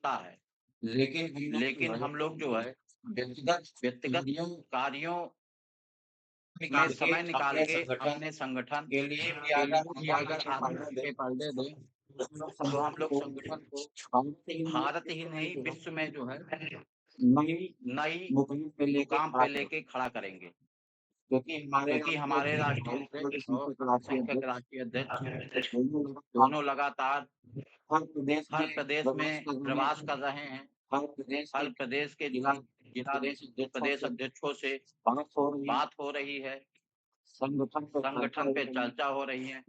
आवश्यकता है। लेकिन हम लोग जो है व्यक्तिगत व्यक्तिगत कार्यों कार्यों में निकाल के समय निकाल अपने के संगठन अपने संगठन के लिए भी के अगर लिए भी आगे अगर पीछे आगे बढ़ने दें, पीछे पर्दे दें, तो तो हम हम लोग लोग संगठन को भारत ही नहीं भारत ही विश्व में नहीं जो है विश्व में जो है नई नई मुकाम पे लेके मुकाम खड़ा पे करें। लेके खड़ा करेंगे। क्योंकि हमारे क्योंकि राष्ट्रीय हमारे अध्यक्ष राष्ट्रीय और अध्यक्ष और अल्पसंख्यक राष्ट्रीय अल्पसंख्यक अध्यक्ष राष्ट्रीय अध्यक्ष दोनों दोनों लगातार हर प्रदेश हर में प्रदेश प्रवास में कर रहे प्रवास हैं। कर रहे हैं। हर प्रदेश के हर प्रदेश के जिला जिला प्रदेश अध्यक्षों प्रदेश से अध्यक्षों से बात हो रही है, बात हो रही है, संगठन पे चर्चा संगठन हो पे रही है, चर्चा हो रही है,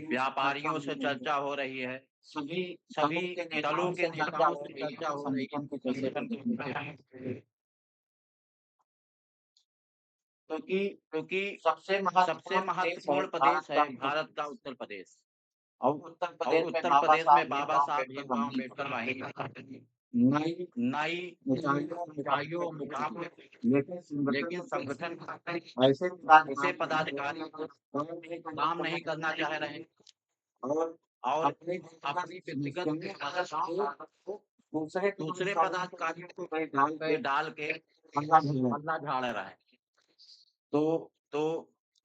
व्यापारियों से चर्चा व्यापारियों हो से रही है, चर्चा हो रही है, सभी सभी दलों के दलों नेताओं के से चर्चा नेताओं हो से रही है चर्चा कि हो रही है संगठन को कैसे संगठन को बढ़ाना है। कैसे, क्योंकि क्योंकि सबसे सबसे महत्वपूर्ण देश है महत्वपूर्ण भारत प्रदेश का है उत्तर भारत का प्रदेश, उत्तर प्रदेश और उत्तर और प्रदेश में उत्तर बाबा प्रदेश में साहब बाबा भीमराव साहब अम्बेडकर भीमराव वाहिनी अम्बेडकर वाहिनी नई नई ऊंचाइयों मुकाम ऊंचाइयों पे और मुकाम पहुंचे। पे, लेकिन संगठन लेकिन संगठन ऐसे ऐसे पदाधिकारी पदाधिकारी काम नहीं करना चाह रहे हैं और और अपनी व्यक्तिगत अपनी व्यक्तिगत समस्याओं समस्याओं को दूसरे दूसरे पदाधिकारियों पदाधिकारियों को पे डाल पे के डाल के हल्ला ढोला। हल्ला झाड़ रहा है। तो तो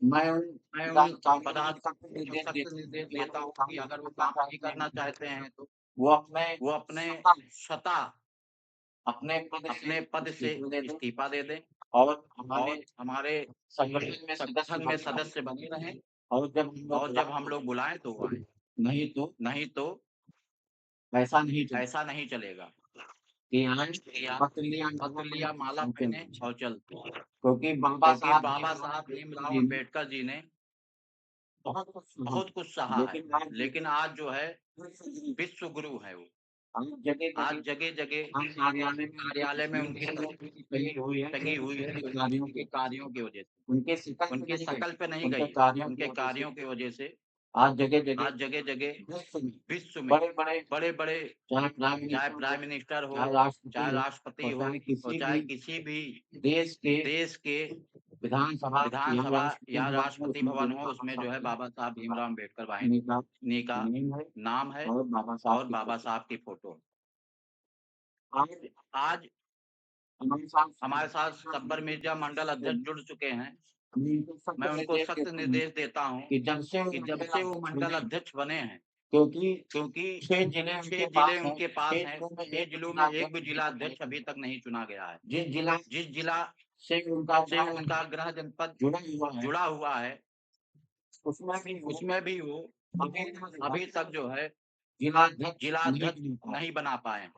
मैं उन मैं उन पदाधिकारियों को सख्त पदाधिकारियों को निर्देश सख्त देता हूँ निर्देश कि देता अगर वो हूँ काम कि नहीं अगर वो करना काम नहीं चाहते करना हैं, चाहते हैं तो वो अपने वो अपने स्वतः स्वतः अपने पद से अपने पद से इस्तीफा दे दें इस्तीफा दे दें और हमारे और हमारे संगठन में सदस्य संगठन में बने रहें। सदस्य बने रहें और जब हम लोग और जब बुलाएं हम तो लोग बुलाएं तो वो आए, नहीं तो नहीं तो ऐसा नहीं चलेगा ऐसा नहीं चलेगा कि आए या पत्र लिया माला पत्र पहने लिया माला और चल पहने दिए। और चल दिए। क्योंकि बाबा क्योंकि साहब बाबा भीमराव साहब अम्बेडकर भीमराव जी ने अम्बेडकर जी ने बहुत कुछ सहा बहुत कुछ सहा है, लेकिन आज लेकिन आज जो है विश्व गुरु है वो। हम जगह आज जगह जगह जगह हर कार्यालय में उनकी उनकी तस्वीर लगी हुई है टंगी हुई है उनके कार्यों उनके की। कार्यों की वजह से, उनके शिकन पे उनकी नहीं गई, शकल पे नहीं उनके गई, कार्यों की उनके वजह से कार्यों की वजह से आज जगह जगह आज जगह जगह विश्व में विश्व में बड़े बड़े बड़े बड़े चाहे प्राइम चाहे मिनिस्टर हो, प्राइम मिनिस्टर हो, चाहे राष्ट्रपति चाहे हो, राष्ट्रपति और हो चाहे और किसी चाहे भी किसी भी देश के देश के विधानसभा या विधानसभा राष्ट्रपति या भवन हो, राष्ट्रपति उसमें जो भवन है हो, बाबा उसमें जो साहब है की बाबा साहब भीमराव अम्बेडकर उन्हीं का वाहिनी का नेम है नाम है और बाबा साहब और की बाबा फोटो। साहब की फोटो। आज आज हमारे साथ हमारे साथ सब्बर मिर्जा मंडल अध्यक्ष जुड़ चुके हैं। मैं इनको सख्त मैं उनको निर्देश सख्त देता हूँ निर्देश देता हूँ कि जब से वो कि जब मंडल से वो अध्यक्ष मंडल बने, अध्यक्ष बने हैं, क्योंकि क्योंकि 6 जिले 6 उनके जिले पास हैं, उनके पास 6 हैं, जिलों में 6 एक भी जिलों में जिला एक भी अध्यक्ष नहीं जिला चुना अध्यक्ष अभी तक नहीं चुना गया है। जिस जिला जिस जिला से उनका से उनका गृह जनपद जुड़ा हुआ है जुड़ा हुआ है, उसमें भी वो उसमें भी वो अभी अभी तक तक जो है जिलाध्यक्ष नहीं जिलाध्यक्ष बन पाए। नहीं बना पाए हैं।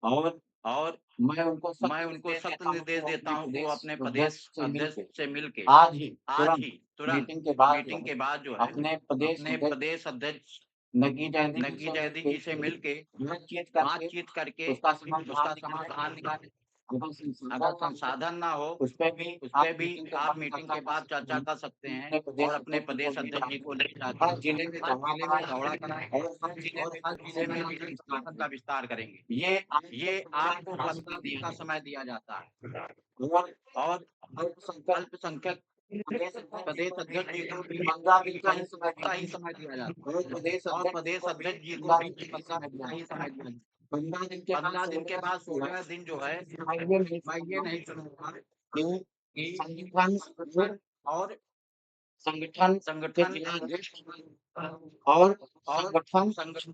और और मैं उनको सख्त मैं उनको निर्देश सख्त देता हूँ कि निर्देश वो देता अपने हूँ कि वो प्रदेश अपने प्रदेश अध्यक्ष से अध्यक्ष मिलके से मिलके आज आज ही ही तुरंत मीटिंग के बाद जो मीटिंग है के बाद जो है अपने प्रदेश अपने अध्यक्ष प्रदेश अध्यक्ष नगी जयंती जी नग्गी से जयंती मिलके जी से मिलके बातचीत करके बातचीत करके उसका उसका समाधान निकाले। समाधान निकालें। अगर अगर संसाधन ना हो संसाधन ना हो, उस पे भी उस आप पे भी मीटिंग के आप बाद मीटिंग चर्चा के कर बाद सकते चर्चा हैं। कर सकते हैं अपने और प्रदेश अपने अध्यक्ष को प्रदेश ले अध्यक्ष जी को जाके ले जाके हर जिले में हर दौरा जिले में कराएं दौरा कराएं और हर जिले और में हर जिले में भी संगठन का संगठन का विस्तार करेंगे। ये आपको ये 15 आपको दिन का 15 समय दिन दिया का जाएगा समय दिया जाता है और और अल्पसंख्यक अल्पसंख्यक प्रदेश अध्यक्ष जी प्रदेश को भी अध्यक्ष जी को भी 15 दिन का ही समय 15 दिया ही समय जाएगा दिया जाता और प्रदेश है और अध्यक्ष जी प्रदेश को भी अध्यक्ष जी को 15 भी दिन का 15 समय दिन दिया का ही जाएगा। समय दिया जाता है। 15 दिन के बाद 15 दिन के 16वें बाद दिन जो है 16वें दिन जो है मैं मैं ये ये नहीं नहीं चुनूँगा चुनूंगा कि कि संगठन और संगठन के संगठन जिलाध्यक्ष और और संगठन संगठन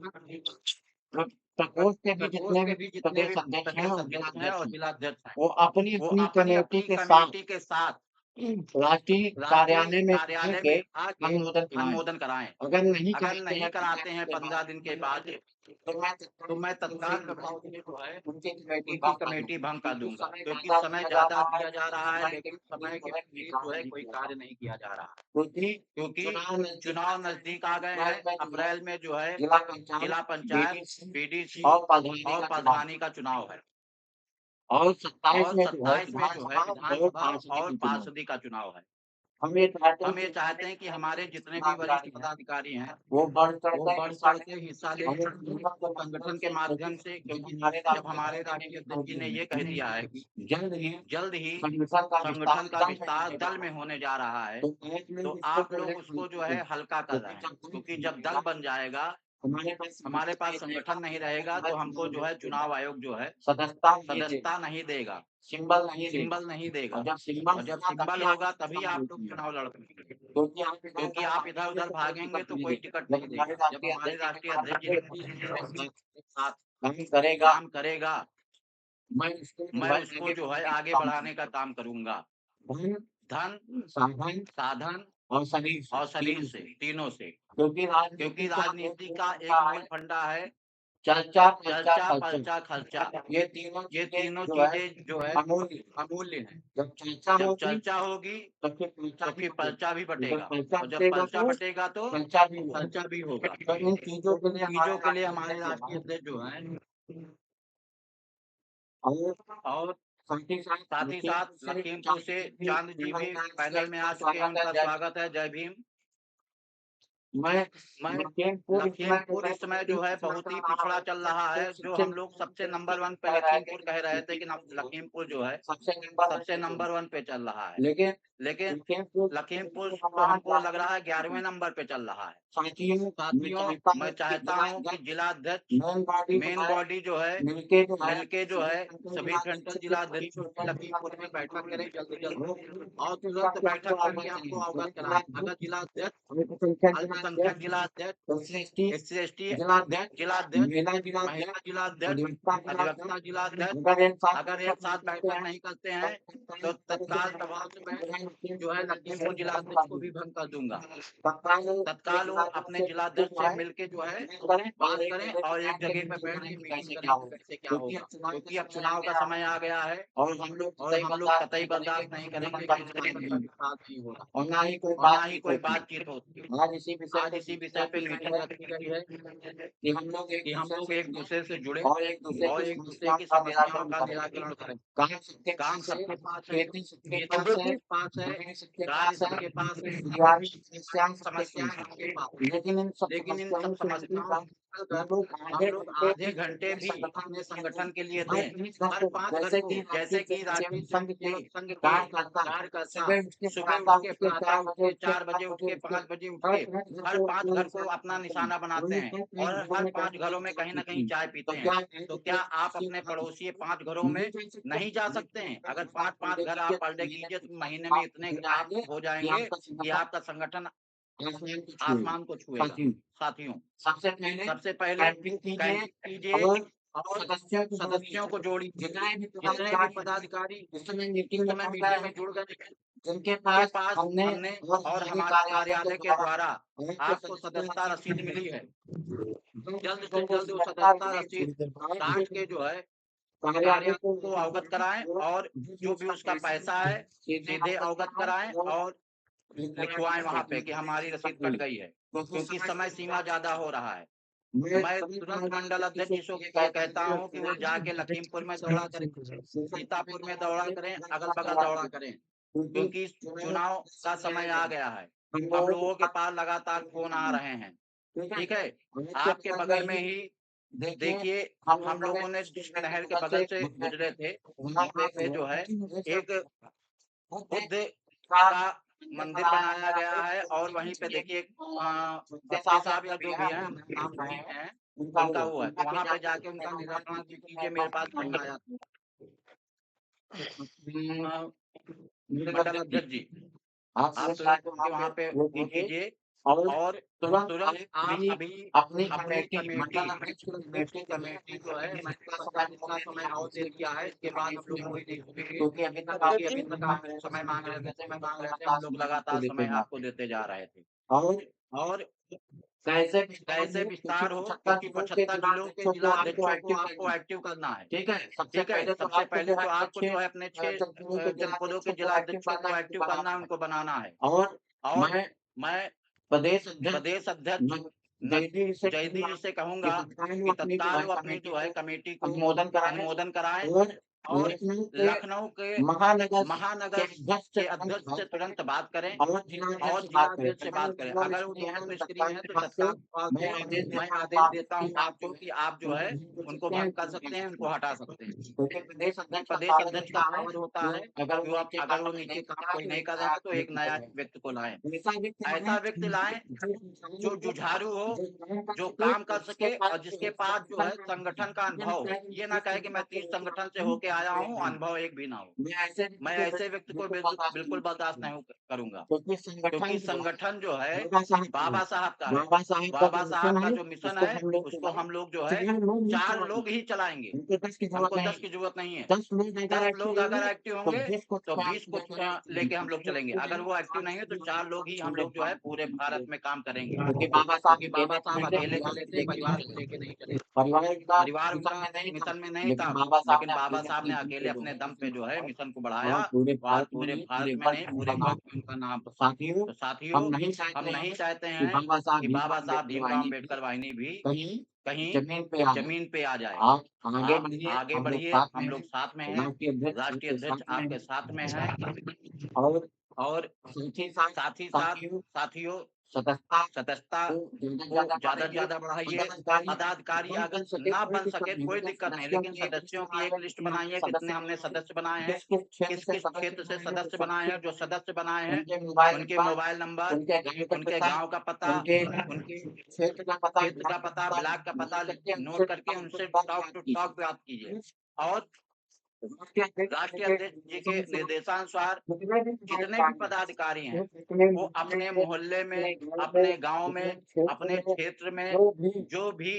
प्रकोष्ठ के भी प्रकोष्ठ जितने के भी भी जितने भी प्रदेश अध्यक्ष हैं प्रदेश और अध्यक्ष हैं जिलाध्यक्ष और हैं जिलाध्यक्ष हैं, वो अपनी वो अपनी अपनी कमेटी अपनी के साथ कमेटी के साथ राष्ट्रीय राष्ट्रीय कार्यालय में कार्यालय आके में आके अनुमोदन कराएं। अनुमोदन कराएँ। अगर नहीं अगर कराते नहीं हैं 15 कराते दिन हैं के 15 बाद दिन के बाद तो मैं तत्काल तत्काल प्रभाव से जो है उनकी कमेटी उनकी भंग कर कमेटी दूंगा भंग कर क्योंकि दूँगा, समय क्योंकि ज्यादा समय दिया जा ज़्यादा रहा है दिया जा लेकिन रहा है समय के लेकिन समय विपरीत के जो है कोई विपरीत जो कार्य है नहीं कोई किया जा कार्य रहा नहीं किया जा रहा। क्योंकि क्योंकि चुनाव नजदीक आ चुनाव गए हैं। नज़दीक आ गए हैं, अप्रैल में जो है अप्रैल में जो है जिला पंचायत जिला पंचायत, बीडीसी बीडीसी और प्रधानी और का चुनाव प्रधानी का चुनाव है और 27 और में जो है 27 में जो है विधानसभा और विधानसभा पार्षद और का चुनाव। पार्षदी का चुनाव है। हम ये चाहते हैं हम कि ये चाहते हैं कि हमारे जितने भी वरिष्ठ पदाधिकारी हैं पदाधिकारी हैं, वो बढ़ चढ़ वो कर बढ़ हिस्सा चढ़ लें के हिस्सा लें और संगठन के माध्यम से, जब क्योंकि हमारे जब राष्ट्रीय हमारे अध्यक्ष जी ने राष्ट्रीय भी कह अध्यक्ष जी ने दिया ये कह दिया है कि है जल्द ही जल्द ही संगठन का संगठन विस्तार का दल में विस्तार होने जा दल रहा में है होने जा रहा है, तो आप तो लोग उसको आप जो लोग है उसको जो है हल्का कर रहे हैं, क्योंकि जब दल बन जाएगा हमारे पास संगठन नहीं रहेगा तो हमको जो है चुनाव आयोग जो है सदस्यता नहीं देगा, सिंबल नहीं देगा। सिंबल नहीं देगा। और जब सिंबल और जब होगा सिंबल होगा तभी आप लोग चुनाव लड़ पाएंगे। क्योंकि आप इधर-उधर भागेंगे तो कोई टिकट नहीं देगा। जब हमारे राष्ट्रीय अध्यक्ष एक साथ करेगा, काम करेगा, मैं उसको जो है आगे बढ़ाने का काम करूँगा। धन, साधन साधन और शरीर और शरीर से, तीनों से। क्योंकि क्योंकि राजनीति का एक मूल फंडा है चर्चा, चर्चा, पर्चा, खर्चा। ये तीनों ये तीनों जो है चीज़ें जो है अमूल्य अमूल्य हैं। जब चर्चा जब होगी चर्चा होगी तो फिर तो फिर पर्चा भी बटेगा और जब बटेगा पर्चा बटेगा तो चर्चा भी होगी। खर्चा भी होगा। तो इन चीजों के लिए हमारे राष्ट्रीय अध्यक्ष जो हैं और और साथ साथ ही साथ लखीमपुर से चांद जी भी पैनल में आ चुके हैं, उनका स्वागत है। जय भीम। मैं लखीमपुर इस समय जो है बहुत ही पिछड़ा चल रहा है। जो हम लोग सबसे नंबर 1 पे लखीमपुर कह रहे थे कि लखीमपुर जो है सबसे नंबर 1 पे चल रहा है। लेकिन लखीमपुर तो हमको लग रहा है 11वें नंबर पे चल रहा है। साथियों, मैं चाहता हूँ कि जिला अध्यक्ष मेन बॉडी जो है मिलके जो है सभी फ्रंटल जिला अध्यक्ष लखीमपुर में बैठक करें जल्द और तुरंत बैठक करके आपको अवगत कराएं। अगर जिला अध्यक्ष अल्पसंख्यक जिला अध्यक्ष SC ST जिला अध्यक्ष महिला जिला अध्यक्ष अधिवक्ता जिला अध्यक्ष अगर एक साथ बैठक नहीं करते हैं तो तत्काल दबाव से मैं जो है लखीमपुर जिला अध्यक्ष को भी भंग कर दूंगा। तत्काल वो अपने जिला अध्यक्ष से मिलके जो है बात करें और एक जगह पे बैठ के मीटिंग करें कैसे क्या होगा। क्योंकि अब चुनाव का समय आ गया है और हम लोग कतई बर्दाश्त नहीं करेंगे कि इस तरह की बात नहीं होगा और ना ही और ना ही कोई बातचीत होती है। आज आज इसी विषय पे मीटिंग रखी गई है कि हम लोग एक दूसरे से जुड़े और एक और दूसरे की समस्याओं का निराकरण करें। काम सबके पास है, खेती सबके पास है, कार्य सबके पास है, समस्याएं सबके पास है। लेकिन इन सब समस्याओं हम लोग आधे घंटे भी अपने संगठन के लिए दें। हर 5 घर को जैसे कि राष्ट्रीय संघ के कार्यकर्ता सुबह उठ के प्रातः उठ के 4 बजे उठ के 5 बजे उठ के हर 5 घर को अपना निशाना बनाते हैं और हर 5 घरों में कहीं न कहीं चाय पीते हैं। तो क्या आप अपने पड़ोसी 5 घरों में नहीं जा सकते हैं? अगर 5-5 घर आप पर डे कीजिए तो महीने में इतने आप हो जाएँगे कि आपका संगठन आसमान को छुएगा। साथियों, सबसे पहले कैंपिंग कीजिए और सदस्यों को जोड़िए। जितने भी पदाधिकारी इस समय मीटिंग में जुड़ गए हैं, जिनके पास हमने और हमारे कार्यालय के द्वारा आपको सदस्यता रसीद मिली है। जल्द से जल्द वो सदस्यता रसीद काट के जो है कार्यालय को अवगत कराएँ और जो भी उसका पैसा है सीधे अवगत कराएँ और लिखवाएँ वहाँ पे कि हमारी रसीद कट गई है, क्योंकि समय सीमा ज़्यादा हो रहा है। मैं तुरंत मंडल अध्यक्ष जी को ये कहता हूँ कि वो जाके लखीमपुर में दौरा करें, सीतापुर में दौरा करें, अगल-बगल दौरा करें, क्योंकि चुनाव का समय आ गया है। हम लोगों के पास लगातार फ़ोन आ रहे हैं, ठीक है? आपके बगल में ही देखिए हम लोगों ने जिस नहर के बगल से गुज़रे थे, वहाँ पे जो है एक बुद्ध का मंदिर बनाया गया है और वहीं पे देखिए दत्ता साहब या जो भी हैं, नाम नहीं है, उनका वो है। तो वहाँ पे जाके उनका निराकरण कीजिए, मेरे पास फ़ोन आया था। मंडल अध्यक्ष जी, आप तुरंत वहाँ पे वो कीजिए और तुरंत आप अभी अपनी कमेटी जो है जितना समय और दे दिया है, इसके बाद हम लोग कोई नहीं रुकेंगे। क्योंकि अभी तक आप समय माँग रहे थे, हम लोग लगातार समय आपको देते जा रहे थे। और कैसे विस्तार हो, क्योंकि 75 जिलों के जिला अध्यक्षों को आपको एक्टिव करना है। ठीक है? सबसे पहले तो आपको जो है अपने 6 जनपदों के जिला अध्यक्षों को एक्टिव करना है, उनको बनाना है। और मैं प्रदेश अध्यक्ष जयदीप जी से कहूँगा कि तत्काल वो अपनी जो है कमेटी को अनुमोदन कराएँ और लखनऊ के महानगर के अध्यक्ष से तुरंत बात करें और और जिलाध्यक्ष से बात करें। अगर वो दोनों स्क्रीन है तो तत्काल मैं आदेश देता हूँ आपको कि आप जो है उनको भंग कर सकते हैं, उनको हटा सकते हैं। क्योंकि प्रदेश अध्यक्ष का पावर होता है अगर कि अगर वो नीचे काम कोई नहीं कर रहा है तो एक नया व्यक्ति को लाएं। ऐसा व्यक्ति लाएं जो जुझारू हो, जो काम कर सके और जिसके पास जो है संगठन का अनुभव हो। ये ना कहे कि मैं 30 संगठन से होके आया हूँ, अनुभव एक भी ना हो। मैं ऐसे व्यक्ति को बिल्कुल बर्दाश्त नहीं करूंगा, क्योंकि संगठन जो है बाबा साहब का है। बाबा साहब का जो मिशन है उसको हम लोग जो है 4 लोग ही चलाएंगे, हमको 10 की जरूरत नहीं है। 10 लोग अगर एक्टिव होंगे तो 20 को लेके हम लोग चलेंगे। अगर वो एक्टिव नहीं है तो 4 लोग ही हम लोग जो है पूरे भारत में काम करेंगे, क्योंकि बाबा साहब अकेले चले थे, परिवार को लेके नहीं चले। परिवार उनका मिशन में नहीं था, लेकिन बाबा साहब ने अकेले अपने दम पे जो है मिशन को बढ़ाया और पूरे भारत में नहीं, पूरे वर्ल्ड में उनका नाम। तो साथियों हम नहीं चाहते हैं कि बाबा साहब भीमराव अम्बेडकर वाहिनी भी कहीं जमीन पे आ जाए। आप आगे बढ़िए, हम लोग साथ में हैं, राष्ट्रीय अध्यक्ष आपके साथ में है। और साथ ही साथ साथियों सदस्यता को ज्यादा से ज्यादा बढ़ाइए। पदाधिकारी अगर ना बन सके कोई दिक्कत नहीं, लेकिन सदस्यों की एक लिस्ट बनाइए, कितने हमने सदस्य बनाए हैं, किस क्षेत्र से सदस्य बनाए हैं। जो सदस्य बनाए हैं उनके मोबाइल नंबर, उनके गांव का पता, उनके क्षेत्र का पता, ब्लॉक का पता नोट करके उनसे टॉक टू टॉक बात कीजिए। और राष्ट्रीय अध्यक्ष जी के निर्देशानुसार जितने भी पदाधिकारी हैं वो अपने मोहल्ले में, अपने गांव में, अपने क्षेत्र में जो भी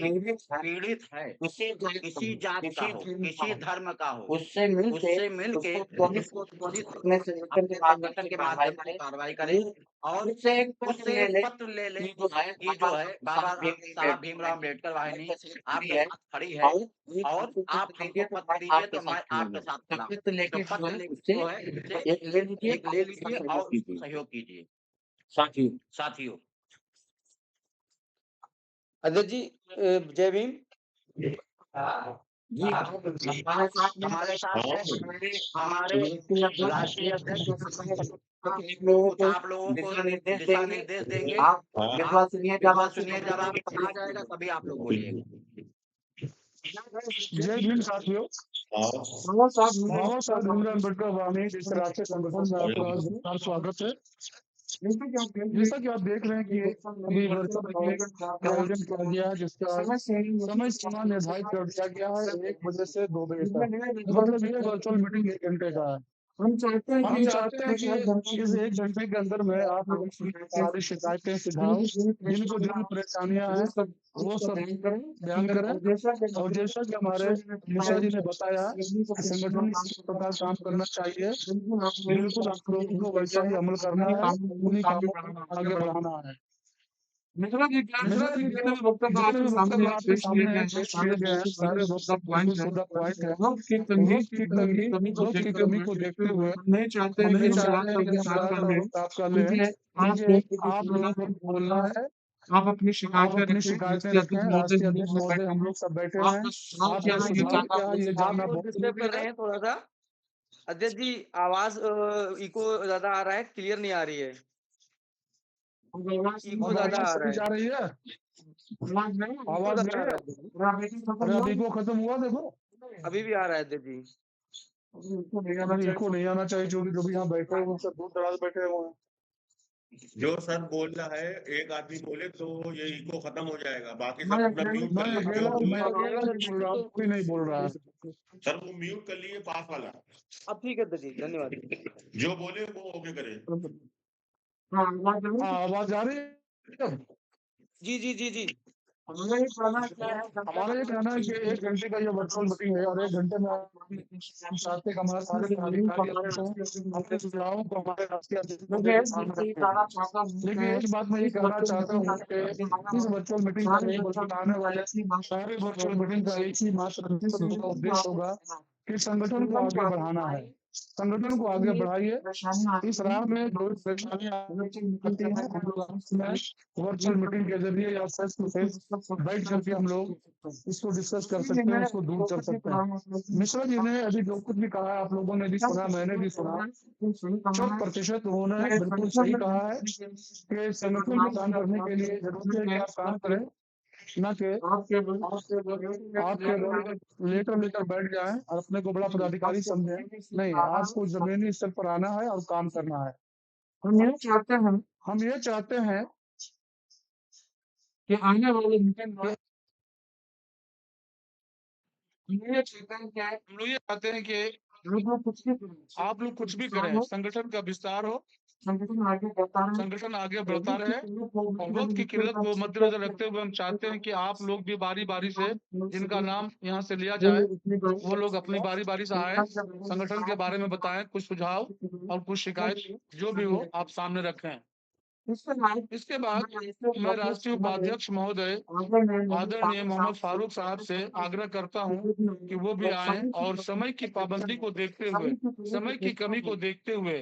पीड़ित है, किसी जात का हो, किसी धर्म का हो, उससे मिलके उसको अपने संगठन के माध्यम से कार्रवाई करें और उससे एक पत्र ले ले कि जो है बाबा साहब भीमराव अम्बेडकर वाहिनी आपके साथ खड़ी है और आप हमको पत्र दीजिए तो मैं आपके साथ खड़ा हूं। तो पत्र लेके जो है उससे एक ले लीजिए और सहयोग कीजिए। साथियों अध्यक्ष जी जय भीम। जी हमारे साथ है हमारे राष्ट्रीय अध्यक्ष आप लोगों को दिशा निर्देश देंगे। आप विश्वास सुनिए, जब आप कहा जाएगा तभी आप लोग बोलिएगा। जय भीम साथियों। बाबा साहब भीमराव अम्बेडकर वाहिनी जिस राष्ट्रीय संगठन में आपका स्वागत है। जैसा कि आप देख रहे हैं कि अभी वर्चुअल का आयोजन किया गया है, जिसका समय सीमा निर्धारित कर दिया गया है 1 बजे से 2 बजे तक। मतलब ये वर्चुअल मीटिंग 1 घंटे का है। हम चाहते हैं कि इस 1 घंटे के अंदर में आप लोगों की सारी शिकायतें, सुझाव, जिनको जो भी परेशानियां हैं वो सब बयान करें। और जैसा कि हमारे निशा जी ने बताया कि संगठन इस प्रकार काम करना चाहिए, बिल्कुल आप लोगों को वैसा ही अमल करना है, उन्हीं कामों को आगे बढ़ाना है। मिश्रा जी जितने भी वक्तव्य आपके सामने पेश किए गए हैं सारे मुद्दा पॉइंट है। वक्त की कमी को देखते हुए हम नहीं चाहते हैं कि हम आपका लें, क्योंकि आप लोगों को बोलना है। आप अपनी शिकायतें रखें। राष्ट्रीय अध्यक्ष महोदय हम लोग सब बैठे हैं। आप ये जानना बहुत जरूरी है। थोड़ा सा अध्यक्ष जी आवाज इको ज्यादा आ रहा है, क्लियर नहीं आ रही है। इको ज्यादा आ रहा है। जा रही है आवाज नहीं आ रहा है। अरे इको खत्म हुआ, देखो अभी भी आ रहा है अध्यक्ष जी। इको नहीं आना चाहिए। जो भी यहाँ बैठे हुए सब दूर दराज बैठे हुए हैं। जो सर बोल रहा है एक आदमी बोले तो ये इको खत्म हो जाएगा, बाकी सब अपना म्यूट कर लीजिए। कोई नहीं बोल रहा है सर वो म्यूट कर लिए पास वाला। अब ठीक है अध्यक्ष जी, धन्यवाद। जो बोले वो ओके करे। आवाज आ रही है। जी जी जी जी हमारा ये कहना है कि 1 घंटे का ये वर्चुअल मीटिंग है और 1 घंटे में हम चाहते हैं हमारे सारे अधिकारी अपने सुझावों को हमारे राष्ट्रीय अध्यक्ष को लेकिन एक बात मैं ये कहना चाहता हूँ कि इस वर्चुअल मीटिंग का नहीं बल्कि आने वाले सारे वर्चुअल मीटिंग का एक ही मात्र उद्देश्य होगा कि संगठन को आगे बढ़ाना है। संगठन को आगे बढ़ाइए। इस राह में जो भी परेशानियां आती हैं हम लोग आपस में वर्चुअल मीटिंग के जरिए या फेस टू फेस बैठ करके हम लोग इसको डिस्कस कर सकते हैं, उसको दूर कर सकते हैं। मिश्रा जी ने अभी जो कुछ भी कहा आप लोगों ने भी सुना, मैंने भी सुना, 100% उन्होंने बिल्कुल सही कहा है कि संगठन में काम करने के लिए जरूरी है कि आप काम करें, न कि आप केवल लेटर लेकर बैठ जाएं और अपने को बड़ा पदाधिकारी समझें। नहीं, आपको जमीनी स्तर पर आना है और काम करना है। हम ये चाहते हैं कि आने वाले मीटिंग में हम ये चाहते हैं कि आप लोग कुछ भी करें, संगठन का विस्तार हो, संगठन आगे बढ़ता रहे और वक्त की किल्लत को मद्देनजर रखते हुए हम चाहते हैं कि आप लोग भी बारी बारी से जिनका नाम यहाँ से लिया जाए वो लोग अपनी बारी बारी से आए, संगठन के बारे में बताएं, कुछ सुझाव और कुछ शिकायत जो भी हो आप सामने रखें। इसके बाद मैं राष्ट्रीय उपाध्यक्ष महोदय आदरणीय मोहम्मद फारूक साहब से आग्रह करता हूं कि वो भी आएं और समय की पाबंदी को देखते हुए, समय की कमी को देखते हुए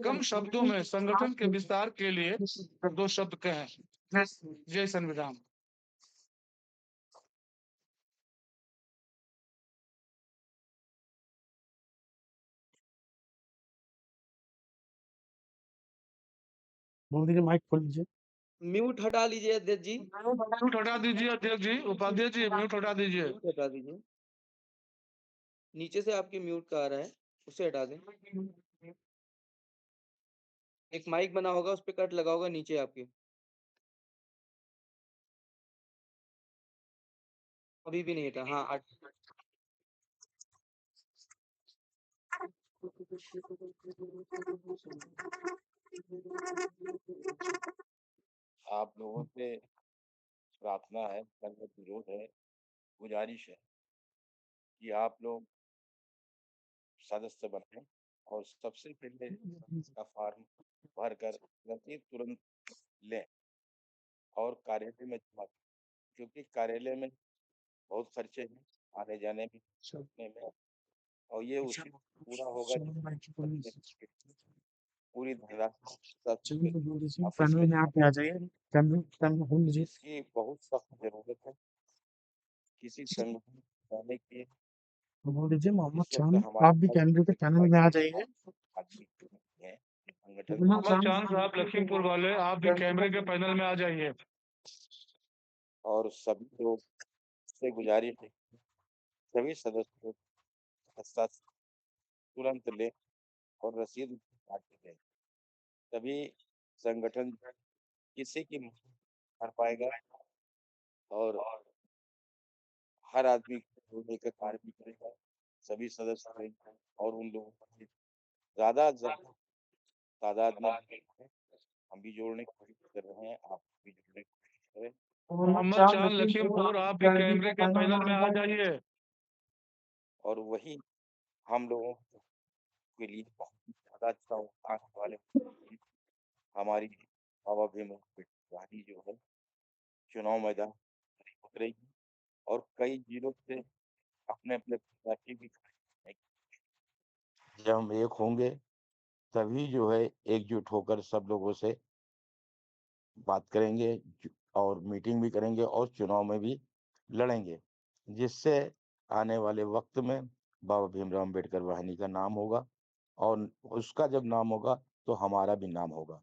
कम शब्दों में संगठन के विस्तार के लिए 2 शब्द कहें। जय संविधान। बोल दीजिए, माइक खोल लीजिए। म्यूट हटा लीजिए अध्यक्ष जी, म्यूट हटा दीजिए अध्यक्ष जी, उपाध्यक्ष जी म्यूट हटा दीजिए। हटा दीजिए। नीचे से आपके म्यूट का आ रहा है, उसे हटा दें। एक माइक बना होगा, उस पे कट लगा होगा नीचे आपके। अभी भी नहीं हटा। हाँ, आप लोगों से प्रार्थना है, अनुरोध है, गुजारिश है कि आप लोग सदस्य बने और सबसे पहले का फॉर्म भर कर रसीद तुरंत लें और कार्यालय में जमा करें, क्योंकि कार्यालय में बहुत खर्चे हैं आने जाने में, छपने में, और ये उसी पूरा होगा पूरी धनराशि में आप आ जाइए, इसकी बहुत सख्त जरूरत है। किसी संगठन जाने की बोल दीजिए मोहम्मद इस वक्त चांद, हमारे आप भी पास कैमरे के पैनल में आ जाइए। आदमी हैं संगठन मोहम्मद चांद साहब लखीमपुर वाले, आप भी कैमरे के पैनल में आ जाइए। और सभी लोग से गुजारिश है सभी सदस्य हस्ताक्षर तुरंत ले और रसीद काट दें, तभी संगठन किसी की कर पाएगा और हर आदमी को लेकर कार्य भी करेगा, सभी सदस्य करेंगे और उन लोगों को ज्यादा तादाद में हम भी जोड़ने की कोशिश कर रहे हैं, आप भी जोड़ने की कोशिश करें। मोहम्मद चांद लखीमपुर, आप भी कैमरे के पैनल में आ जाइए। और वही हम लोगों के लिए बहुत ज्यादा अच्छा आने वाले हमारी बाबा भीम वाली जो है चुनाव मैदान उतरेगी और कई जिलों से अपने अपने प्रत्याशी भी खड़े हैं। जब हम एक होंगे तभी जो है एकजुट होकर सब लोगों से बात करेंगे और मीटिंग भी करेंगे और चुनाव में भी लड़ेंगे, जिससे आने वाले वक्त में बाबा भीमराव अम्बेडकर वाहिनी का नाम होगा और उसका जब नाम होगा तो हमारा भी नाम होगा।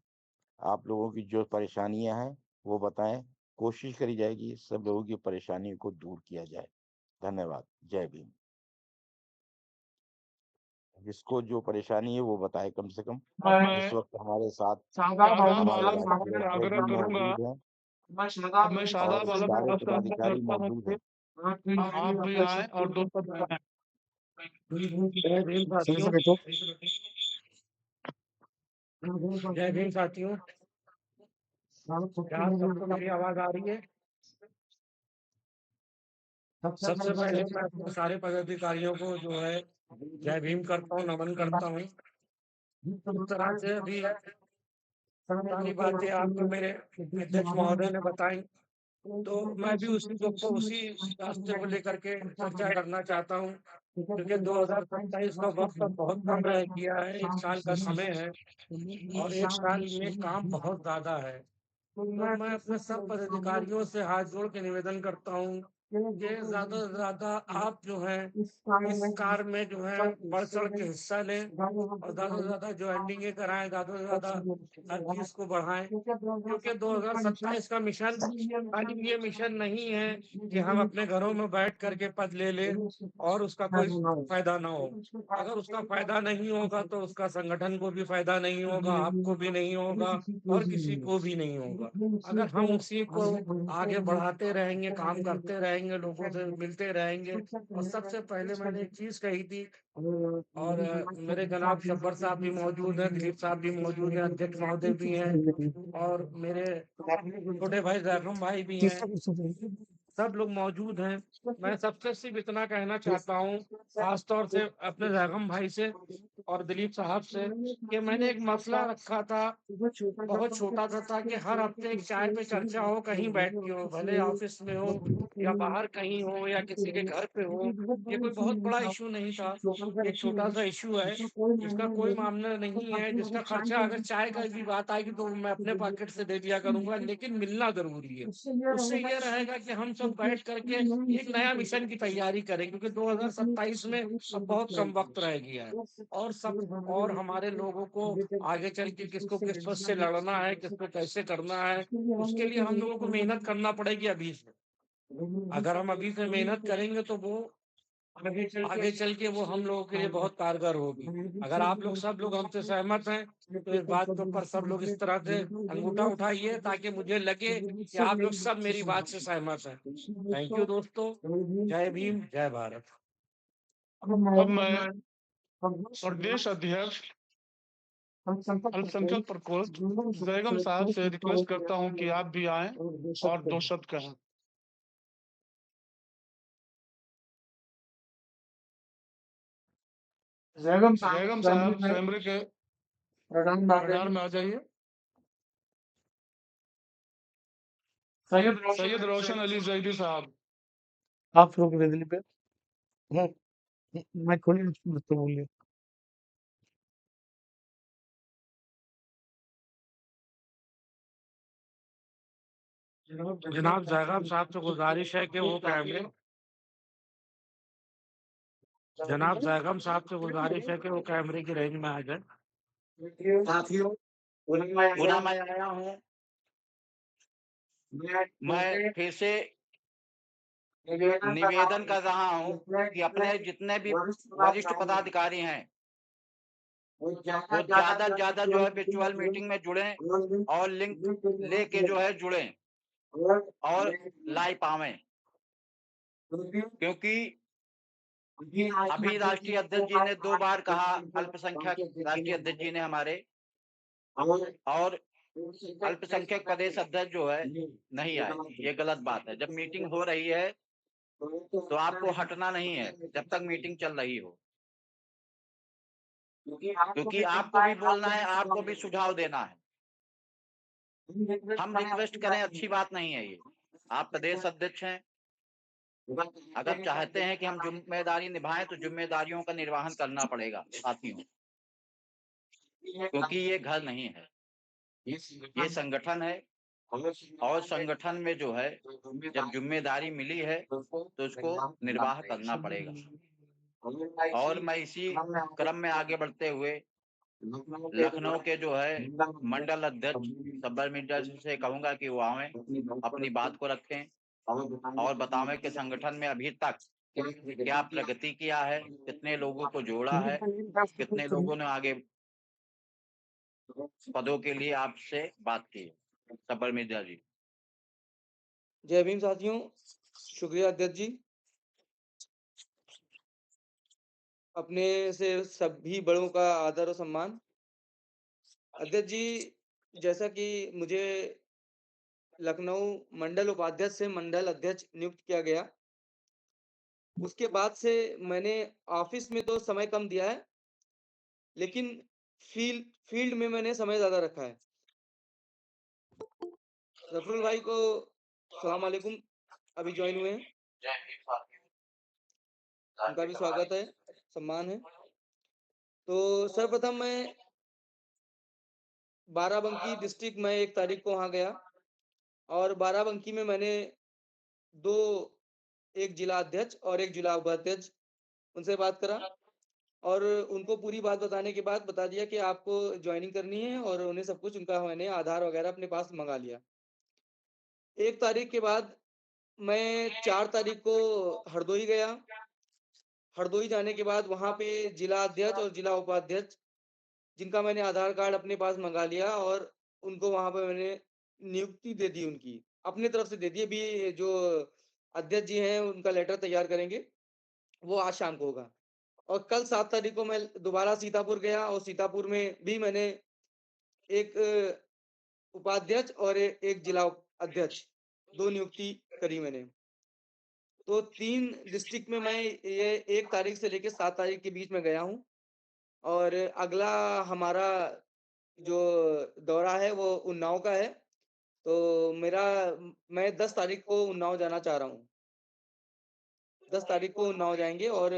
आप लोगों की जो परेशानियां हैं वो बताएं, कोशिश करी जाएगी सब लोगों की परेशानियों को दूर किया जाए। धन्यवाद। जय भीम। जिसको जो परेशानी है वो बताए कम से कम। इस वक्त हमारे साथ हमारे आग्रह करूंगा, मौजूद हैं अब मैं शादाब और आलम सारे साहब से पदाधिकारी करता हूं मौजूद हैं। कि आप भी आए और 2 शब्द कहें। जय भीम साथियों, क्या सबको मेरी आवाज आ रही है? सबसे पहले मैं अपने सारे पदाधिकारियों को जो है जय भीम करता हूँ, नमन करता हूँ। इस तरह से अभी सारी बातें आपको मेरे अध्यक्ष महोदय ने बताई, तो मैं भी उसी रास्ते को लेकर के चर्चा करना चाहता हूँ क्योंकि 2027 का वक्त अब बहुत कम रह गया है, 1 साल का समय है और 1 साल में काम बहुत ज़्यादा है। तो मैं अपने सब पदाधिकारियों से हाथ जोड़ के निवेदन करता हूँ कि ज़्यादा से ज़्यादा आप जो है इस कार्य में जो है बढ़ चढ़ के हिस्सा लें और ज़्यादा से ज़्यादा ज्वाइनिंगें कराएं, ज़्यादा से ज़्यादा हर चीज़ को बढ़ाएं, क्योंकि 2027 का मिशन खाली ये मिशन नहीं है कि हम अपने घरों में बैठ करके पद ले लें और उसका कोई फायदा ना हो। अगर उसका फायदा नहीं होगा तो उसका संगठन को भी फायदा नहीं होगा, आपको भी नहीं होगा और किसी को भी नहीं होगा। अगर हम उसी को आगे बढ़ाते रहेंगे, काम करते रहेंगे, लोगों से मिलते रहेंगे और सबसे पहले मैंने एक चीज़ कही थी और मेरे जनाब शब्बर साहब भी मौजूद हैं, दिलीप साहब भी मौजूद हैं, अध्यक्ष महोदय भी हैं और मेरे छोटे भाई जैगम भाई भी हैं, सब लोग मौजूद हैं। मैं सबसे सिर्फ इतना कहना चाहता हूँ, खास तौर से अपने जैगम भाई से और दिलीप साहब से कि मैंने एक मसला रखा था, बहुत छोटा सा था कि हर हफ्ते एक चाय पे चर्चा हो, कहीं बैठ के हो, भले ऑफिस में हो या बाहर कहीं हो या किसी के घर पे हो। ये कोई बहुत बड़ा इशू नहीं था, एक छोटा सा इशू है, इसका कोई मामला नहीं है, जिसका खर्चा अगर चाय का भी बात आएगी तो मैं अपने पॉकेट से दे दिया करूंगा, लेकिन मिलना जरूरी है। उससे ये रहेगा कि हम सब बैठ करके एक नया मिशन की तैयारी करें, क्योंकि 2027 में अब बहुत कम वक्त रह गया है और हमारे लोगों को आगे चल के किसको किस पद से लड़ना है, किसको कैसे करना है, उसके लिए हम लोगों को मेहनत करना पड़ेगी अभी से। अगर हम अभी से मेहनत करेंगे तो वो आगे चल के वो हम लोगों के लिए बहुत कारगर होगी। अगर आप लोग सब लोग हमसे सहमत हैं तो इस बात के ऊपर सब लोग इस तरह से अंगूठा उठाइए ताकि मुझे लगे कि आप लोग सब मेरी बात से सहमत हैं। थैंक यू दोस्तों। जय भीम, जय भारत। अब मैं प्रदेश अध्यक्ष अल्पसंख्यक प्रकोष्ठ बेगम साहब से रिक्वेस्ट करता हूं कि आप भी आएं और 2 शब्द कहें। जैगम बेगम साहब साहब कैमरे के रडार में आ जाइए। सैयद रोशन अली जैदी साहब। आप लोग दिल्ली पे मैं खोली तो बोलिए। जनाब जैगब साहब से गुजारिश है कि वो कैमरे जनाब जैगम साहब से गुजारिश है कि वो कैमरे की रेंज में आ जाए। साथियों, पुनः मैं आया हूँ। मैं फिर से निवेदन कर रहा हूँ कि अपने जितने भी वरिष्ठ पदाधिकारी हैं वो ज्यादा से ज्यादा जो है वर्चुअल मीटिंग में जुड़े और लिंक लेके जो है जुड़े और लाइव पावें, क्योंकि अभी राष्ट्रीय अध्यक्ष जी ने 2 बार कहा, अल्पसंख्यक राष्ट्रीय अध्यक्ष जी ने हमारे, और अल्पसंख्यक प्रदेश अध्यक्ष जो है नहीं आए। ये गलत बात है। जब मीटिंग हो रही है तो आपको हटना नहीं है जब तक मीटिंग चल रही हो, क्योंकि आपको भी बोलना है, आपको भी सुझाव देना है। हम रिक्वेस्ट करें अच्छी बात नहीं है ये। आप प्रदेश अध्यक्ष हैं, अगर चाहते हैं कि हम जिम्मेदारी निभाएं तो जिम्मेदारियों का निर्वहन करना पड़ेगा साथियों, क्योंकि ये घर नहीं है, ये संगठन है और संगठन में जो है जब जिम्मेदारी मिली है तो उसको निर्वाह करना पड़ेगा। और मैं इसी क्रम में आगे बढ़ते हुए लखनऊ के जो है मंडल अध्यक्ष सब्बर मिर्जा से कहूंगा कि वो आवें, अपनी बात को रखें और बतावें कि संगठन में अभी तक क्या प्रगति किया है, कितने लोगों को जोड़ा है, कितने लोगों ने आगे पदों के लिए आपसे बात की है। सब्बर मिर्जा जी। जय भीम साथियों, शुक्रिया अध्यक्ष जी। अपने से सभी बड़ों का आदर और सम्मान। अध्यक्ष जी, जैसा कि मुझे लखनऊ मंडल उपाध्यक्ष से मंडल अध्यक्ष नियुक्त किया गया, उसके बाद से मैंने ऑफिस में तो समय कम दिया है, लेकिन फील्ड में मैंने समय ज्यादा रखा है। जफरुल भाई को सलाम वालेकुम, अभी ज्वाइन हुए हैं। उनका भी स्वागत है, सम्मान है। तो सर्वप्रथम मैं बाराबंकी डिस्ट्रिक्ट में 1 तारीख को वहाँ गया और बाराबंकी में मैंने 2 एक जिला अध्यक्ष और 1 जिला उपाध्यक्ष उनसे बात करा और उनको पूरी बात बताने के बाद बता दिया कि आपको जॉइनिंग करनी है और उन्हें सब कुछ उनका मैंने आधार वगैरह अपने पास मँगा लिया। 1 तारीख के बाद मैं 4 तारीख को हरदोई गया। हरदोई जाने के बाद वहाँ पे जिला अध्यक्ष और जिला उपाध्यक्ष जिनका मैंने आधार कार्ड अपने पास मँगा लिया और उनको वहाँ पे मैंने नियुक्ति दे दी उनकी, अपनी तरफ से दे दी। अभी जो अध्यक्ष जी हैं उनका लेटर तैयार करेंगे, वो आज शाम को होगा। और कल 7 तारीख को मैं दोबारा सीतापुर गया और सीतापुर में भी मैंने एक उपाध्यक्ष और एक जिला अध्यक्ष 2 नियुक्ति करी मैंने। तो 3 डिस्ट्रिक्ट में मैं ये 1 तारीख से लेके 7 तारीख के बीच में गया हूँ और अगला हमारा जो दौरा है वो उन्नाव का है। तो मैं 10 तारीख को उन्नाव जाना चाह रहा हूँ। 10 तारीख को उन्नाव जाएँगे और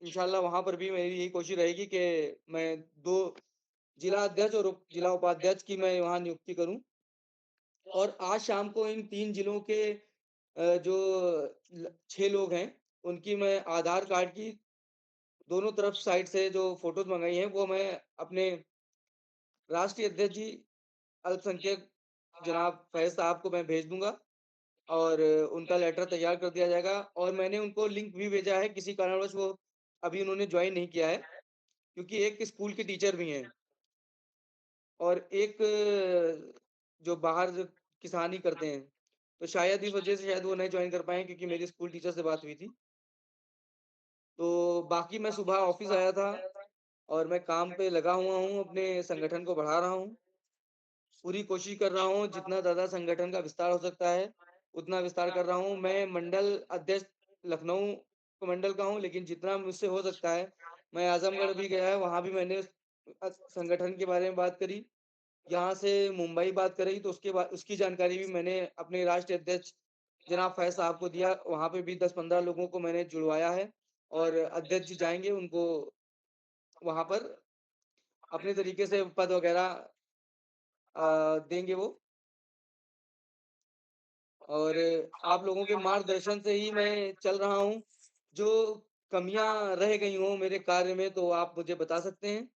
इंशाल्लाह वहाँ पर भी मेरी यही कोशिश रहेगी कि मैं 2 जिला अध्यक्ष और जिला उपाध्यक्ष की मैं वहाँ नियुक्ति करूँ। और आज शाम को इन 3 जिलों के जो 6 लोग हैं, उनकी मैं आधार कार्ड की दोनों तरफ साइड से जो फ़ोटोज़ मँगाई हैं, वो मैं अपने राष्ट्रीय अध्यक्ष जी अल्पसंख्यक जनाब फैज़ साहब को मैं भेज दूँगा और उनका लेटर तैयार कर दिया जाएगा और मैंने उनको लिंक भी भेजा है, किसी कारणवश वो अभी उन्होंने जॉइन नहीं किया है, क्योंकि एक स्कूल के टीचर भी हैं और एक जो बाहर जो किसानी करते हैं, तो शायद इस वजह से शायद वो नहीं जॉइन कर पाए क्योंकि मेरी स्कूल टीचर से बात हुई थी। तो बाकी मैं सुबह ऑफ़िस आया था और मैं काम पे लगा हुआ हूँ, अपने संगठन को बढ़ा रहा हूँ। पूरी कोशिश कर रहा हूँ, जितना ज़्यादा संगठन का विस्तार हो सकता है, उतना विस्तार कर रहा हूँ। मैं मंडल अध्यक्ष लखनऊ मंडल का हूँ, लेकिन जितना मुझसे हो सकता है, मैं आज़मगढ़ भी गया है, वहाँ भी मैंने संगठन के बारे में बात करी। यहाँ से मुंबई बात करी तो उसके बाद उसकी जानकारी भी मैंने अपने राष्ट्रीय अध्यक्ष जनाब फैज़ साहब को दिया। वहाँ पे भी 10-15 लोगों को मैंने जुड़वाया है और अध्यक्ष जी जाएँगे, उनको वहाँ पर अपने तरीके से पद वगैरह देंगे वो। और आप लोगों के मार्गदर्शन से ही मैं चल रहा हूँ। जो कमियाँ रह गई हों मेरे कार्य में तो आप मुझे बता सकते हैं?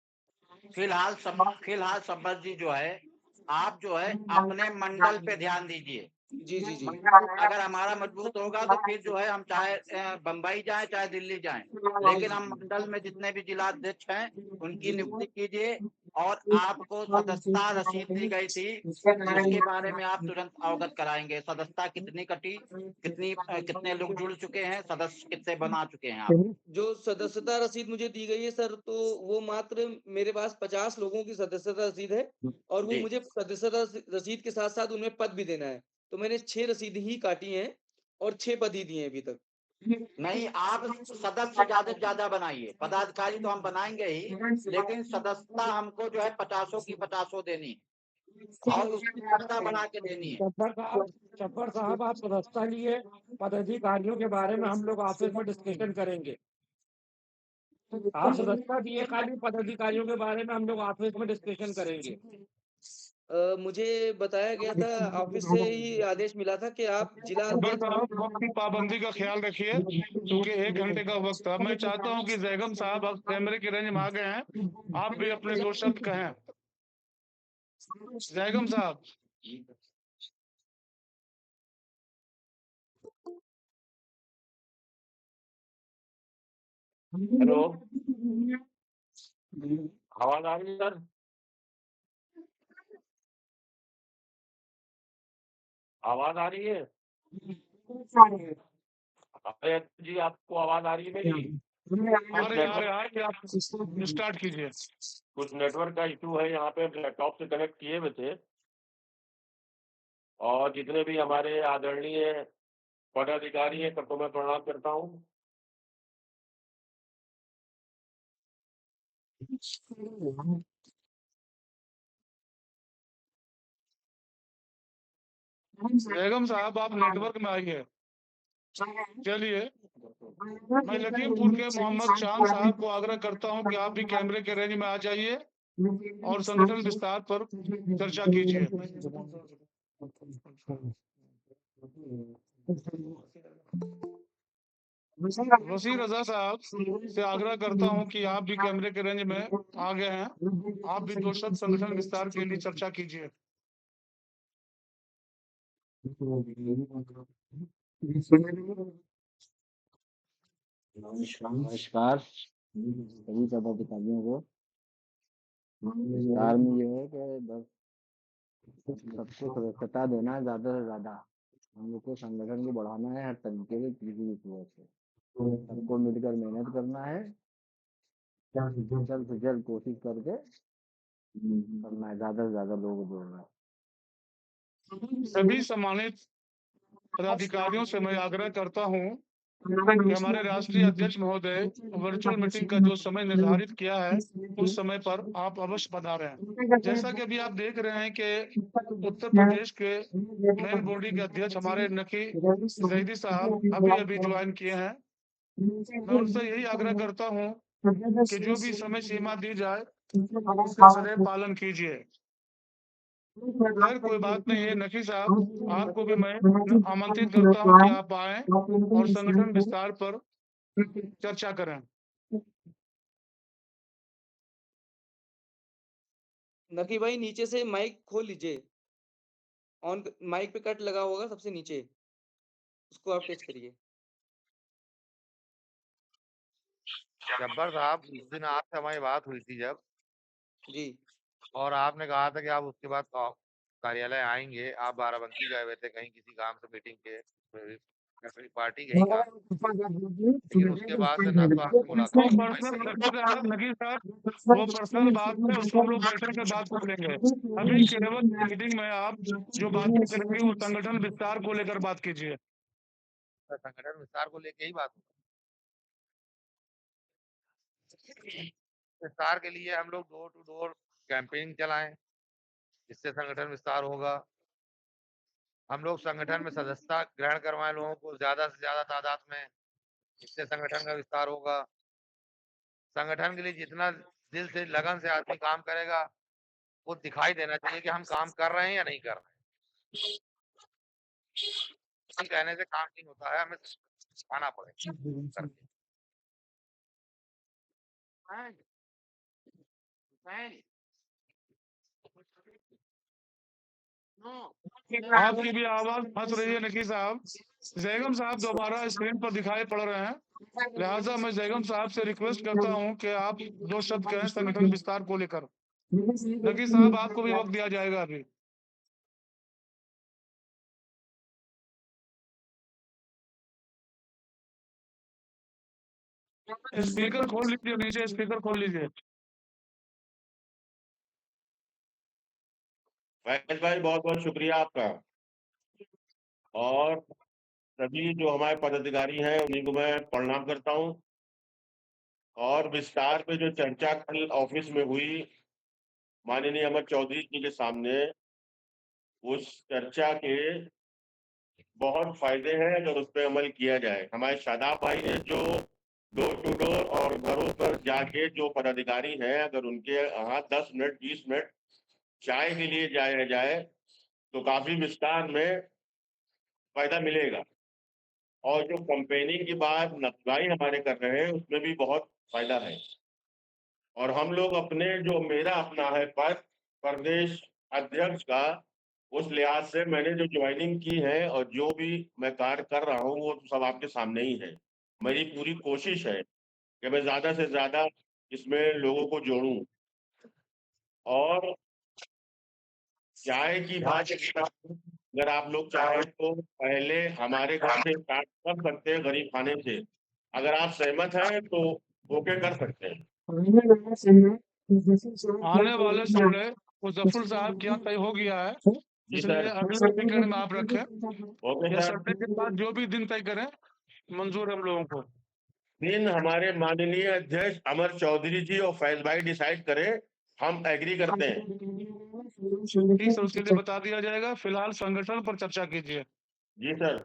फिलहाल संपत जी जो है, आप जो है अपने मंडल पे ध्यान दीजिए। जी, जी, जी। अगर हमारा मजबूत होगा तो फिर जो है हम चाहे बम्बई जाएँ, चाहे दिल्ली जाएँ। लेकिन हम मंडल में जितने भी जिलाध्यक्ष हैं, उनकी नियुक्ति कीजिए और आपको सदस्यता रसीद दी गई थी, उसके बारे में आप तुरंत अवगत कराएँगे। सदस्यता कितनी कटी, कितने लोग जुड़ चुके हैं, सदस्य कितने बना चुके हैं आप? जो सदस्यता रसीद मुझे दी गई है सर, तो वो मात्र मेरे पास 50 लोगों की सदस्यता रसीद है और वो जी। मुझे सदस्यता रसीद के साथ-साथ उनमें पद भी देना है। तो मैंने 6 रसीद ही काटी हैं और 6 पद ही दिए हैं अभी तक। नहीं, आप सदस्य ज़्यादा से ज़्यादा बनाइए। पदाधिकारी तो हम बनाएँगे ही, लेकिन सदस्यता हमको जो है 50 की 50 देनी है और उसकी ज़्यादा बना के देनी है। चब्बर साहब आप सदस्यता लिए, पदाधिकारियों के बारे में हम लोग आपस में डिस्कशन करेंगे। आप सदस्यता दिए, खाली पदाधिकारियों के बारे में हम लोग आपस में डिस्कशन करेंगे। मुझे बताया गया था ऑफिस से ही आदेश मिला था कि आप जिला अकबर अध्यक्ष साहब वक्त की पाबंदी का ख्याल रखिए, क्योंकि 1 घंटे का वक्त है। मैं चाहता हूं कि जैगम साहब अब कैमरे की रेंज में आ गए हैं, आप भी अपने 2 शब्द कहें। जैगम साहब। हेलो, आवाज आ रही है सर? आवाज आ रही है? अरे जी, आपको आवाज आ रही है मेरी? आ रहे आप स्टार्ट कीजिए। कुछ नेटवर्क का इशू है, यहाँ पे लैपटॉप से कनेक्ट किए हुए थे और जितने भी हमारे आदरणीय पदाधिकारी हैं सबको मैं प्रणाम करता हूँ। बेगम साहब आप नेटवर्क में आइए। चलिए, मैं लखीमपुर के मोहम्मद चांद साहब को आग्रह करता हूं कि आप भी कैमरे के रेंज में आ जाइए और संगठन विस्तार पर चर्चा कीजिए। वसीम रजा साहब से आग्रह करता हूं कि आप भी कैमरे के रेंज में आ गए हैं, आप भी 2 शब्द संगठन विस्तार के लिए चर्चा कीजिए। नमस्कार सभी पदाधिकारियों को। विस्तार में ये है कि बस सबको सदस्यता देना है ज्यादा से ज्यादा। हम लोग को संगठन को बढ़ाना है हर तरीके से, किसी भी सूरत से सबको मिलकर मेहनत करना है, जल्द से जल्द कोशिश करके करना है, ज्यादा से ज्यादा लोग जोड़ना है। सभी सम्मानित पदाधिकारियों से मैं आग्रह करता हूं कि हमारे राष्ट्रीय अध्यक्ष महोदय वर्चुअल मीटिंग का जो समय निर्धारित किया है उस समय पर आप अवश्य पधारें। जैसा कि अभी आप देख रहे हैं कि उत्तर प्रदेश के मेन बॉडी के अध्यक्ष हमारे नकी जैदी साहब अभी अभी ज्वाइन किए हैं। मैं उनसे यही आग्रह करता हूं कि जो भी समय सीमा दी जाए उसका सदैव पालन कीजिए। खैर कोई बात नहीं है नकी साहब, आपको भी मैं आमंत्रित करता हूं कि आप आए और संगठन विस्तार पर चर्चा करें। नकी भाई नीचे से माइक खोल लीजिए, ऑन माइक पे कट लगा होगा सबसे नीचे, उसको आप टच करिए। जब्बर साहब, उस दिन आपसे हमारी बात हुई थी जब, जी और आपने कहा था कि आप उसके बाद कार्यालय आएंगे। आप बाराबंकी गए हुए थे कहीं किसी काम से, मीटिंग के पार्टी के ही काम, लेकिन उसके बाद से ना तो आपसे मुलाकात वो पर्सनल नकी साहब, वो पर्सनल बात है, उसको हम लोग बैठक के बाद कर लेंगे। अभी केवल मीटिंग में आप जो बातें करेंगे वो संगठन विस्तार को लेकर बात कीजिए। संगठन विस्तार को लेके ही बात हुई। विस्तार के लिए हम लोग डोर टू डोर कैंपेनिंग चलाएं, जिससे संगठन विस्तार होगा। हम लोग संगठन में सदस्यता ग्रहण करवाएं लोगों को ज्यादा से ज्यादा तादाद में, इससे संगठन का विस्तार होगा। संगठन के लिए जितना दिल से लगन से आदमी काम करेगा वो दिखाई देना चाहिए कि हम काम कर रहे हैं या नहीं कर रहे हैं। कहने से काम नहीं होता है, हमें आना पड़ेगा करके। आपकी भी आवाज फंस रही है नकी साहब। जैगम साहब दोबारा स्क्रीन पर दिखाई पड़ रहे हैं, लिहाजा मैं जैगम साहब से रिक्वेस्ट करता हूं कि आप 2 शब्द कहें संगठन विस्तार को लेकर। नकी साहब आपको भी वक्त दिया जाएगा अभी। स्पीकर खोल लीजिए, नीचे स्पीकर खोल लीजिए। महेश भाई बहुत बहुत शुक्रिया आपका, और सभी जो हमारे पदाधिकारी हैं उन्हीं को मैं प्रणाम करता हूं। और विस्तार पे जो चर्चा कल ऑफिस में हुई माननीय अमर चौधरी जी के सामने, उस चर्चा के बहुत फायदे हैं अगर उस पर अमल किया जाए। हमारे शादाब भाई ने जो डोर टू डोर और घरों पर जाके जो पदाधिकारी हैं, अगर उनके यहाँ 10 मिनट 20 मिनट चाय के लिए जाया जाए तो काफी विस्तार में फायदा मिलेगा। और जो कंपेनिंग की बात नकदाई हमारे कर रहे हैं उसमें भी बहुत फायदा है। और हम लोग अपने जो मेरा अपना है पद प्रदेश अध्यक्ष का, उस लिहाज से मैंने जो ज्वाइनिंग की है और जो भी मैं कार्य कर रहा हूँ वो सब आपके सामने ही है। मेरी पूरी कोशिश है कि मैं ज्यादा से ज्यादा इसमें लोगों को जोड़ूं। और चाय की बात अगर आप लोग चाहें तो पहले हमारे घर से स्टार्ट कर सकते हैं, गरीब खाने से। अगर आप सहमत हैं तो ओके कर सकते हैं। आने वाले संडे मुजफ्फर साहब क्या तय हो गया है, जी इसलिए सर, अगले वीकेंड में आप रखें ओके या सर। संडे के बाद जो भी दिन तय करें मंजूर है हम लोगों को। दिन हमारे माननीय अध्यक्ष अमर चौधरी जी और फैज भाई डिसाइड करें, हम एग्री करते हैं। ठीक सर, उसके लिए बता दिया जाएगा। फिलहाल संगठन पर चर्चा कीजिए। जी सर।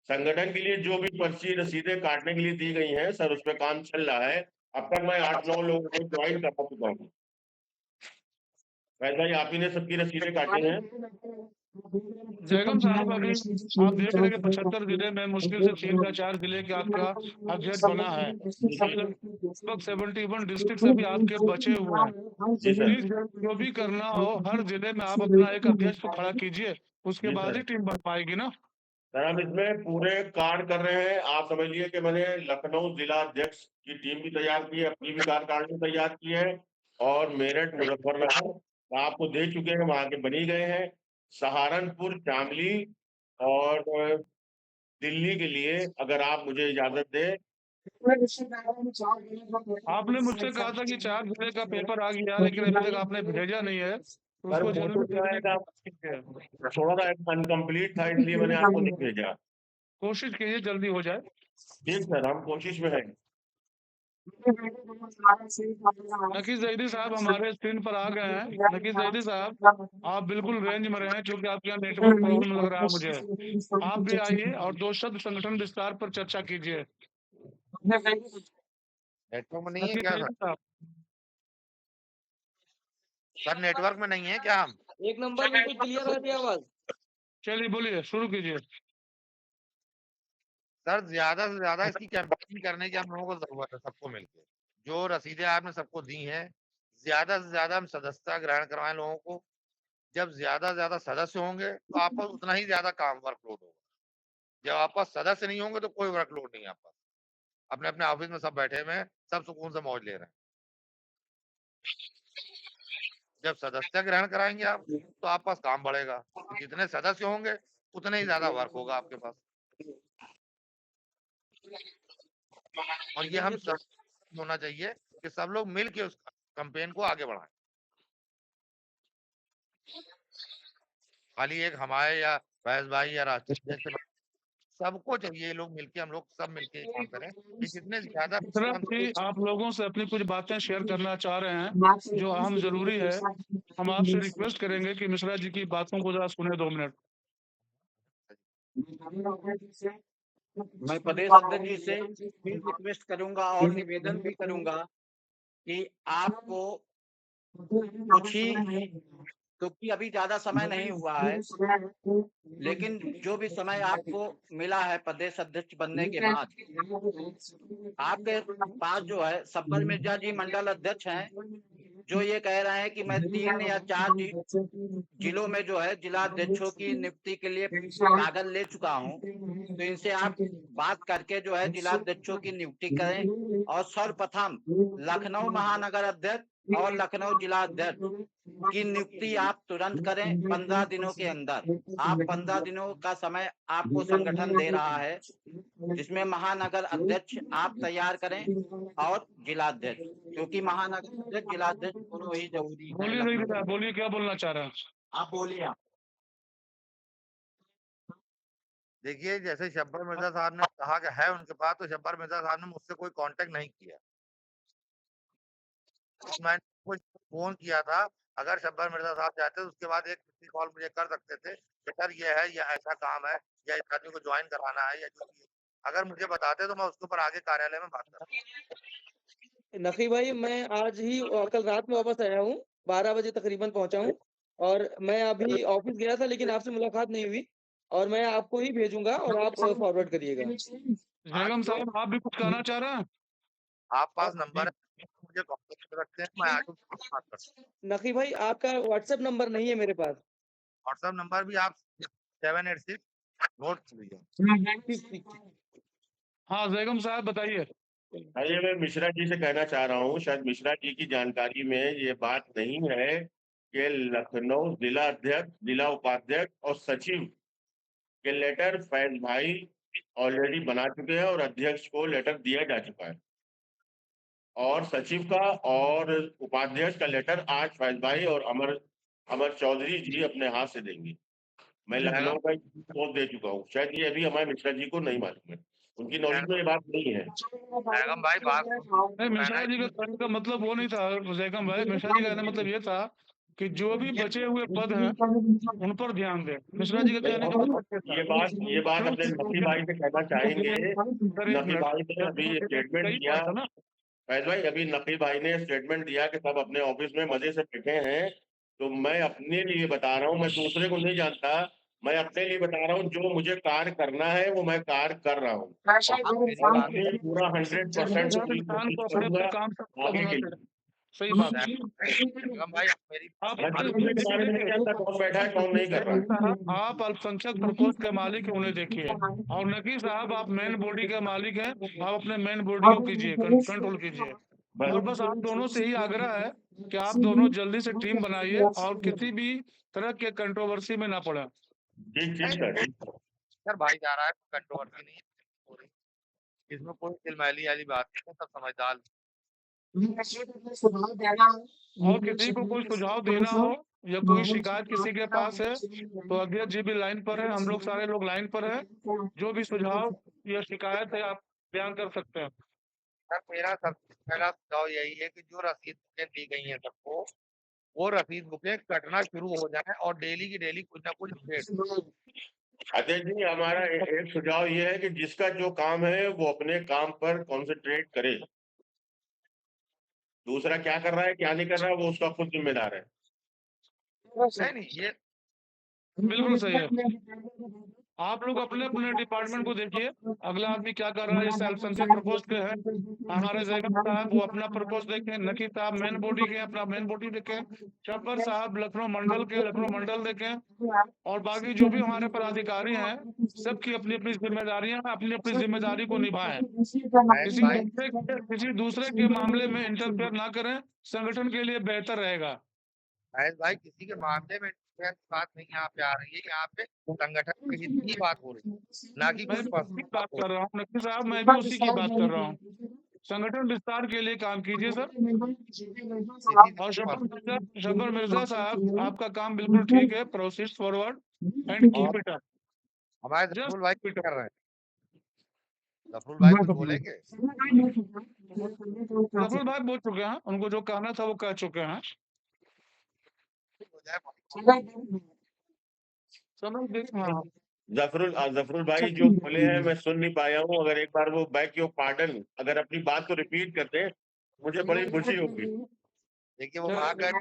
संगठन के लिए जो भी पर्ची रसीदें काटने के लिए दी गई हैं सर, उस पर काम चल रहा है। अब तक मैं 8-9 लोगों को ज्वाइन करा चुका हूँ। वैसा ही आप ही ने सबकी रसीदें काटी हैं। जयगम साहब, अभी आप देख रहे हैं कि 75 जिले में मुश्किल से 3 या 4 जिले के आपका अध्यक्ष बना है। लगभग 71 डिस्ट्रिक्ट अभी आपके बचे हुए हैं। जी सर। प्लीज जो भी करना हो, हर जिले में आप अपना एक अध्यक्ष को खड़ा कीजिए, उसके जी बाद सर। ही टीम बन पाएगी ना। सर हम इसमें पूरे कार्य कर रहे हैं। आप समझिए कि मैंने लखनऊ जिला अध्यक्ष की टीम भी तैयार की है, अपनी भी कार्यकारिणी तैयार की है, और मेरठ, मुजफ्फरनगर आपको दे चुके हैं, वहां के बनी गए हैं। सहारनपुर, शामली और दिल्ली के लिए अगर आप मुझे इजाजत दें। आपने मुझसे कहा था कि 4 जिले का पेपर आ गया, लेकिन अभी तक आपने भेजा नहीं है, तो सर उसको वो जरूर तो भेजने आएगा, की कोशिश कीजिए। थोड़ा सा अनकम्प्लीट था, इसलिए मैंने आपको नहीं भेजा। कोशिश कीजिए जल्दी हो जाए। ठीक सर, हम कोशिश में हैं। नकीब जैदी साहब हमारे स्क्रीन पर आ गए हैं। नकीब जैदी साहब, आप बिल्कुल रेंज में रहें, क्योंकि आपके यहाँ नेटवर्क प्रॉब्लम लग रहा है मुझे। आप भी आइए और 2 शब्द संगठन विस्तार पर चर्चा कीजिए। नेटवर्क में नहीं है नकीब क्या जैदी सर? साहब, सर नेटवर्क में नहीं है क्या हम? एक नंबर बिल्कुल क्लियर आ रही है आवाज। चलिए बोलिए, शुरू कीजिए। सर ज्यादा से ज्यादा इसकी कैंपेनिंग करने की हम लोगों को जरूरत है, सबको मिलकर। जो रसीदें आपने सबको दी हैं, ज्यादा से ज्यादा हम सदस्यता ग्रहण करवाएं लोगों को। जब ज्यादा से ज्यादा सदस्य होंगे तो आप पास उतना ही ज्यादा काम वर्कलोड होगा। जब आप पास सदस्य नहीं होंगे तो कोई वर्कलोड नहीं है आप पास। अपने अपने ऑफिस में सब बैठे हुए हैं, सब सुकून से मौज ले रहे हैं। जब सदस्य ग्रहण कराएंगे आप, तो आप पास काम बढ़ेगा। जितने सदस्य होंगे उतने ही ज्यादा वर्क होगा आपके पास। और ये हम सब होना चाहिए कि सब लोग मिल के उस कैंपेन को आगे बढ़ाएं। खाली एक हमारे या फैज भाई या राष्ट्रीय अध्यक्ष, सबको चाहिए, ये लोग मिलके, हम लोग सब मिलके काम करें कि जितने ज्यादा मिश्रा जी, आप लोगों से अपनी कुछ बातें शेयर करना चाह रहे हैं जो अहम जरूरी है। हम आपसे रिक्वेस्ट करेंगे कि मिश्रा जी की बातों को जरा सुने 2 मिनट। मैं प्रदेश अध्यक्ष जी से भी रिक्वेस्ट करूंगा और निवेदन भी करूंगा कि आपको कुछ ही, क्योंकि अभी ज्यादा समय नहीं हुआ है, लेकिन जो भी समय आपको मिला है प्रदेश अध्यक्ष बनने के बाद, आपके पास जो है सब्बर मिर्जा जी मंडल अध्यक्ष हैं, जो ये कह रहे हैं कि मैं 3 या 4 जिलों में जो है जिला अध्यक्षों की नियुक्ति के लिए कागज ले चुका हूं। तो इनसे आप बात करके जो है जिला अध्यक्षों की नियुक्ति करें, और सर्वप्रथम लखनऊ महानगर अध्यक्ष और लखनऊ जिला अध्यक्ष की नियुक्ति आप तुरंत करें 15 दिनों के अंदर। आप 15 दिनों का समय आपको संगठन दे रहा है, जिसमें महानगर अध्यक्ष आप तैयार करें और जिला अध्यक्ष, क्योंकि महानगर अध्यक्ष जिला अध्यक्ष दोनों ही जरूरी है। बोलिए नहीं बेटा, बोलिए क्या बोलना चाह रहे हैं आप बोलिए। आप देखिए, जैसे शब्बर मिर्जा साहब ने कहा कि है उनके पास, तो शब्बर मिर्जा साहब ने मुझसे कोई कांटेक्ट नहीं किया। मैंने कुछ फोन किया था, अगर शब्बर मिर्जा साहब चाहते तो उसके बाद एक कॉल मुझे कर सकते थे कि सर ये है, या ऐसा काम है, या इस आदमी को ज्वाइन कराना है, या जो भी है। अगर मुझे बताते तो मैं उसके ऊपर आगे कार्यालय में बात करता। नकी भाई, मैं आज ही कल रात में वापस आया हूँ, 12 बजे तकरीबन पहुंचा हूँ, और मैं अभी ऑफिस गया था, लेकिन आपसे मुलाकात नहीं हुई, और मैं आपको ही भेजूंगा और आप फॉरवर्ड करिएगा। जयगम साहब, आप भी कुछ कहना चाह रहे हैं? आप पास नंबर है, मुझे कांटेक्ट कर सकते हैं, मैं आज उससे बात करता हूँ। नकी भाई, आपका व्हाट्सएप नंबर नहीं है मेरे पास। व्हाट्सएप नंबर भी आप 786 नोट कीजिए। हाँ जयगम साहब बताइए। अरे मैं मिश्रा जी से कहना चाह रहा हूँ, शायद मिश्रा जी की जानकारी में ये बात नहीं है कि लखनऊ जिला अध्यक्ष, जिला उपाध्यक्ष और सचिव के लेटर फैज भाई ऑलरेडी बना चुके हैं, और अध्यक्ष को लेटर दिया जा चुका है, और सचिव का और उपाध्यक्ष का लेटर आज फैज भाई और अमर चौधरी जी अपने हाथ से देंगे। मैं लखनऊ का पोस्ट दे चुका हूँ, शायद ये अभी हमारे मिश्रा जी को नहीं मालूम है, उनकी नॉलेज में ये बात नहीं है। जयगम भाई बात नहीं, मिश्रा जी का कहने का मतलब वो नहीं था। जयगम भाई, मिश्रा जी का कहने का मतलब ये था कि जो भी बचे हुए पद हैं उन पर ध्यान दें। मिश्रा जी का कहने का मतलब ये बात अपने नकी भाई से कहना चाहेंगे। नकी भाई ने अभी स्टेटमेंट दिया, फैज भाई अभी नकी भाई ने स्टेटमेंट दिया कि सब अपने ऑफिस में मजे से बैठे हैं। तो मैं अपने लिए बता रहा हूँ, मैं दूसरे को नहीं जानता, मैं अपने लिए बता रहा हूँ, जो मुझे कार्य करना है वो मैं कार्य कर रहा हूँ। पूरा 100% अपने काम आगे के लिए। सही बात है। निगम भाई मेरी आप मैं दूसरे के बारे में नहीं जानता कौन बैठा है कौन नहीं कर रहा है। आप अल्पसंख्यक प्रकोष्ठ के मालिक हैं, उन्हें देखिए। और नकी साहब आप मेन बॉडी के मालिक हैं, आप अपने मेन बॉडी को कीजिए, कंट्रोल कीजिए। और बस आप दोनों से ही आग्रह है कि आप दोनों जल्दी से टीम बनाइए और किसी भी तरह के कंट्रोवर्सी में ना पड़े। ठीक सर। सर भाईचारा है, कंट्रोवर्सी नहीं हो रही, इसमें कोई दिलमैली वाली बात नहीं है, सब समझदार। और किसी को कोई सुझाव देना हो या कोई शिकायत किसी के पास है तो अध्यक्ष जी भी लाइन पर है, हम लोग सारे लोग लाइन पर है। जो भी सुझाव या शिकायत है आप बयान कर सकते हैं। सर मेरा सबसे पहला सुझाव यही है कि जो रसीद बुकें दी गई हैं सबको, वो रसीद बुकें कटना शुरू हो जाए और डेली की डेली कुछ ना कुछ अपडेट। अध्यक्ष जी हमारा एक सुझाव ये है कि जिसका जो काम है वो अपने काम पर कॉन्सेंट्रेट करे। दूसरा क्या कर रहा है क्या नहीं कर रहा है वो उसका खुद जिम्मेदार है। नहीं ये बिल्कुल सही है। आप लोग अपने अपने डिपार्टमेंट को देखिए, अगला आदमी क्या कर रहा है। जैसे अल्पसंख्यक प्रपोस्ट के है हमारे जैगम साहब, वो अपना प्रपोज देखें। नकी साहब मेन बॉडी के अपना मेन बॉडी देखें। चब्बर साहब लखनऊ मंडल के लखनऊ मंडल देखें। और बाकी जो भी हमारे पदाधिकारी हैं सबकी अपनी अपनी जिम्मेदारियां अपनी अपनी जिम्मेदारी को निभाएं। किसी दूसरे के मामले में इंटरफेयर ना करें, संगठन के लिए बेहतर रहेगा। महेश भाई किसी के मामले में बात नहीं यहाँ पे आ रही है, यहाँ पे संगठन के हित की बात हो रही है, ना कि मैं कुछ उसी की बात कर रहा हूँ नकी साहब, मैं भी उसी की बात कर रहा हूँ। संगठन विस्तार के लिए काम कीजिए सर। और शब्बर मिर्जा साहब आपका काम बिल्कुल ठीक है, proceed forward and keep it up. हमारे जफरुल भाई कर रहे हैं, जफरुल भाई कुछ बोलेंगे? जफरुल भाई बोल चुके हैं, उनको जो कहना था वो कह चुके हैं। जफरुल भाई जो बोले हैं मैं सुन नहीं पाया हूँ, अगर एक बार वो बैक योर पार्डन अगर अपनी बात को रिपीट करते मुझे बड़ी खुशी होगी। देखिए वो कहा कर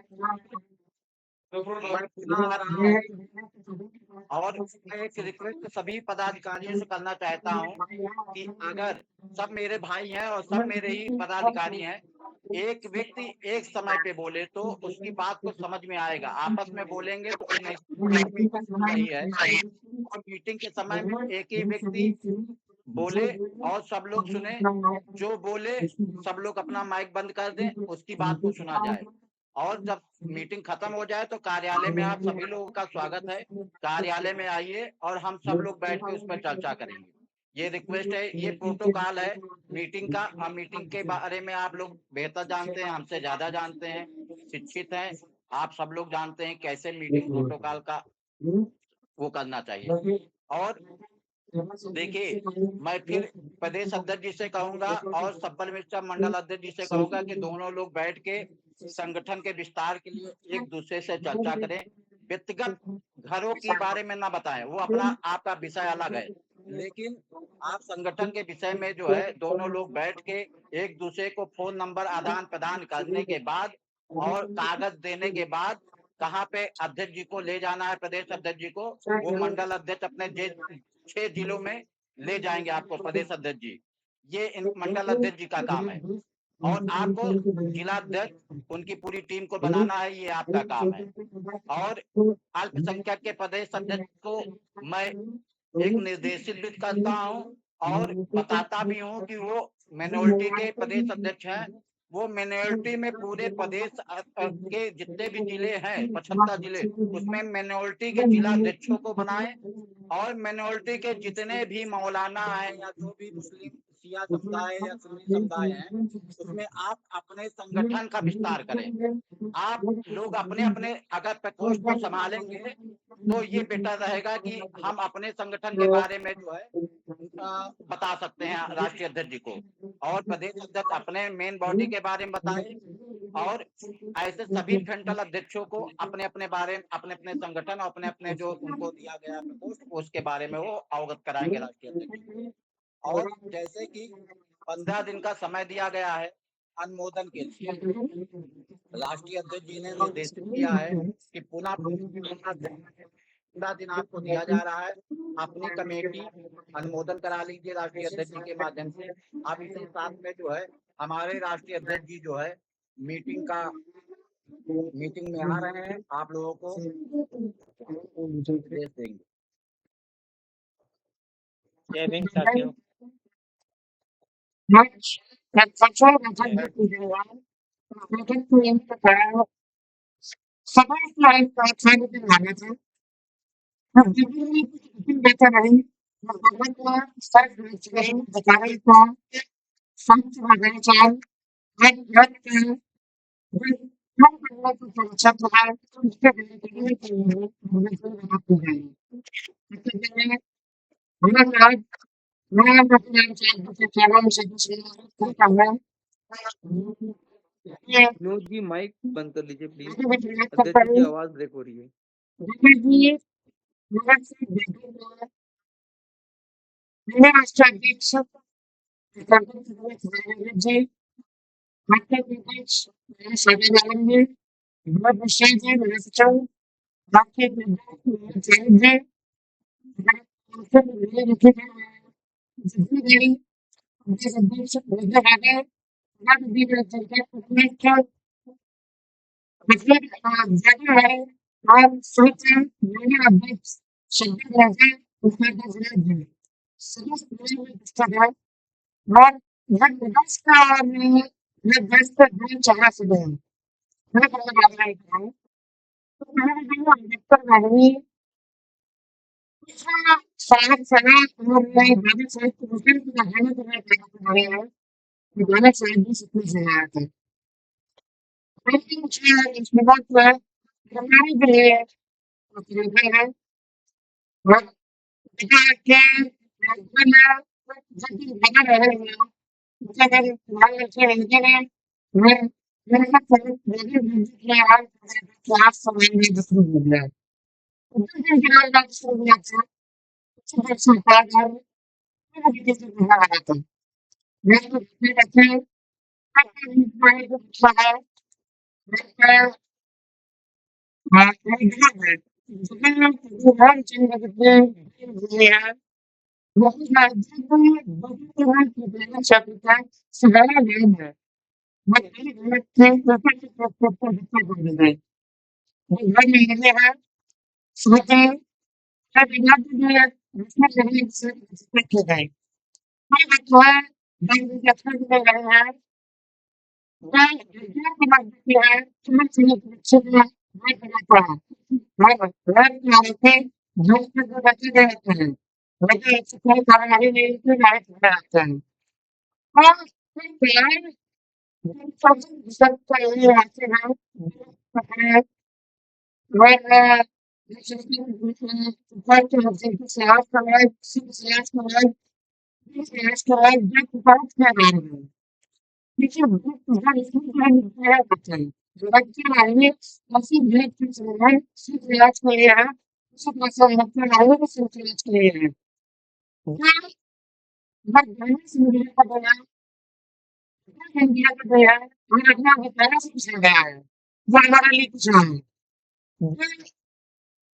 और मैं एक रिक्वेस्ट सभी पदाधिकारियों से करना चाहता हूँ कि अगर सब मेरे भाई हैं और सब मेरे ही पदाधिकारी हैं, एक व्यक्ति एक समय पे बोले तो उसकी बात को समझ में आएगा। आपस में बोलेंगे तो सही है। और मीटिंग के समय में एक ही व्यक्ति बोले और सब लोग सुने, जो बोले सब लोग अपना माइक बंद कर दें, उसकी बात को सुना जाए। और जब मीटिंग खत्म हो जाए तो कार्यालय में आप सभी लोगों का स्वागत है, कार्यालय में आइए और हम सब लोग बैठ के उस पर चर्चा करेंगे। ये रिक्वेस्ट है, ये प्रोटोकॉल है मीटिंग का। और मीटिंग के बारे में आप लोग बेहतर जानते हैं, हमसे ज्यादा जानते हैं, शिक्षित हैं, आप सब लोग जानते हैं कैसे मीटिंग प्रोटोकॉल का वो करना चाहिए। और देखिए मैं फिर प्रदेश अध्यक्ष जी से कहूंगा और सब्बल मिश्रा मंडल अध्यक्ष जी से कहूंगा कि दोनों लोग बैठ के संगठन के विस्तार के लिए एक दूसरे से चर्चा करें। व्यक्तिगत घरों के बारे में ना बताएं, वो अपना आपका विषय अलग है, लेकिन आप संगठन के विषय में जो है दोनों लोग बैठ के एक दूसरे को फोन नंबर आदान प्रदान करने के बाद और कागज देने के बाद कहाँ पे अध्यक्ष जी को ले जाना है, प्रदेश अध्यक्ष जी को, वो मंडल अध्यक्ष अपने 6 जिलों में ले जाएंगे आपको प्रदेश अध्यक्ष जी। ये इन मंडल अध्यक्ष जी का काम है। और आपको जिला अध्यक्ष उनकी पूरी टीम को बनाना है, ये आपका काम है। और अल्पसंख्यक के प्रदेश अध्यक्ष को मैं एक निर्देशित भी करता हूँ और बताता भी हूँ कि वो माइनॉरिटी के प्रदेश अध्यक्ष हैं। वो माइनॉरिटी में पूरे प्रदेश के जितने भी जिले हैं 75 जिले, उसमें माइनॉरिटी के जिला अध्यक्षों को बनाए और माइनॉरिटी के जितने भी मौलाना हैं या जो भी मुस्लिम शिया समुदाय या सुन्नी समुदाय हैं, उसमें आप अपने संगठन का विस्तार करें। आप लोग अपने अपने अगर प्रकोष्ठ को संभालेंगे तो ये बेटर रहेगा कि हम अपने संगठन के बारे में जो है बता सकते हैं राष्ट्रीय अध्यक्ष जी को, और प्रदेश अध्यक्ष अपने मेन बॉडी के बारे में बताए और ऐसे सभी फ्रंटल अध्यक्षों को अपने-अपने बारे में अपने-अपने संगठन और अपने-अपने जो उनको दिया गया है प्रकोष्ठ, उसके बारे में वो अवगत कराएँगे राष्ट्रीय अध्यक्ष को। और जैसे कि 15 दिन का समय दिया गया है अनुमोदन के लिए, राष्ट्रीय अध्यक्ष जी ने निर्देशित किया है कि पुनः 15 दिन आपको दिया जा रहा है, अपनी कमेटी अनुमोदन करा लीजिए राष्ट्रीय अध्यक्ष जी के माध्यम से। अब इसी साथ में जो है हमारे राष्ट्रीय अध्यक्ष जी जो है मीटिंग में आ रहे हैं, आप लोगों को निर्देश देंगे। जय भीम साथियों। Much that sexual contact is related to interfere. Second life outside of the manager. The beginning better running. The government starts reaching the current form. Some to a very child. And not the not the way to function to have to step in the beginning to the मैं Vinod ji mic बंद कर लीजिए please. अध्यक्ष जी की आवाज break हो रही है।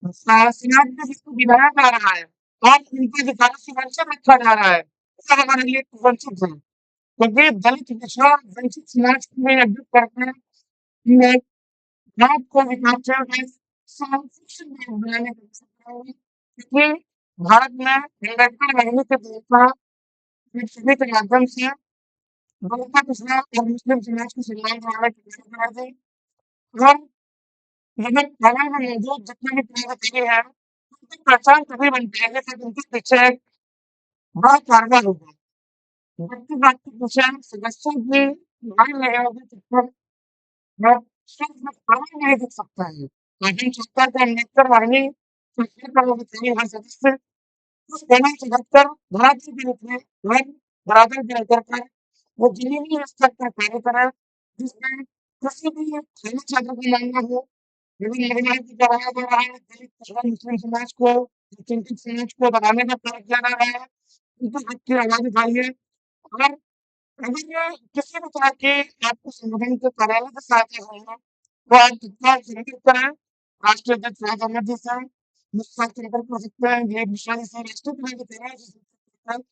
राष्ट्राध्यक्ष जी दिलाया जा रहा है और उनके अधिकार से वंचित रखा जा रहा है, ये हमारे लिए वंचित है। तो वे दलित पिछड़ा वंचित समाज में अड्डू करके भारत को विकास बनाने की कोशिश करेंगे, क्योंकि भारत में अम्बेडकर रहने के देवता सभी के माध्यम से दलित पिछड़ा और मुस्लिम समाज को सम्मान दिलाने की कोशिश करेंगे और अगर कला में मौजूद जितने भी क्रांतिकारी हैं उनकी पहचान तभी बन पाएगी जब उनके पीछे एक बड़ा कारगर होगा। व्यक्ति पीछे सदस्यों की मान नहीं होगी तब तक वह सिर्फ प्रमाण नहीं दिख सकता है, लेकिन सत्ता के अम्बेडकर वाहिनी संस्था का वो विचारी हर सदस्य उस पैनल से हटकर बरादरी के रूप में वह बराबर के लेकर कर वो जिन्हें भी स्तर पर कार्य करा जिसमें किसी भी थाना क्षेत्र का मामला हो, यदि महिलाओं को दबाया जा रहा है, दलित पिछड़ा मुस्लिम समाज को, चिंतित समाज को दबाने का कार्य किया जा रहा है, उनके हक की आवाज उठाइए। और अगर किसी भी तरह की आपको संगठन के कार्यालय से सहायता चाहिए, तो आप तत्काल संपर्क करें। राष्ट्रीय अध्यक्ष फैयाज अहमद जी से मुझसे संपर्क कर सकते हैं, दिलीप मिश्रा जी से, राष्ट्रीय प्रधान के कार्यालय से संपर्क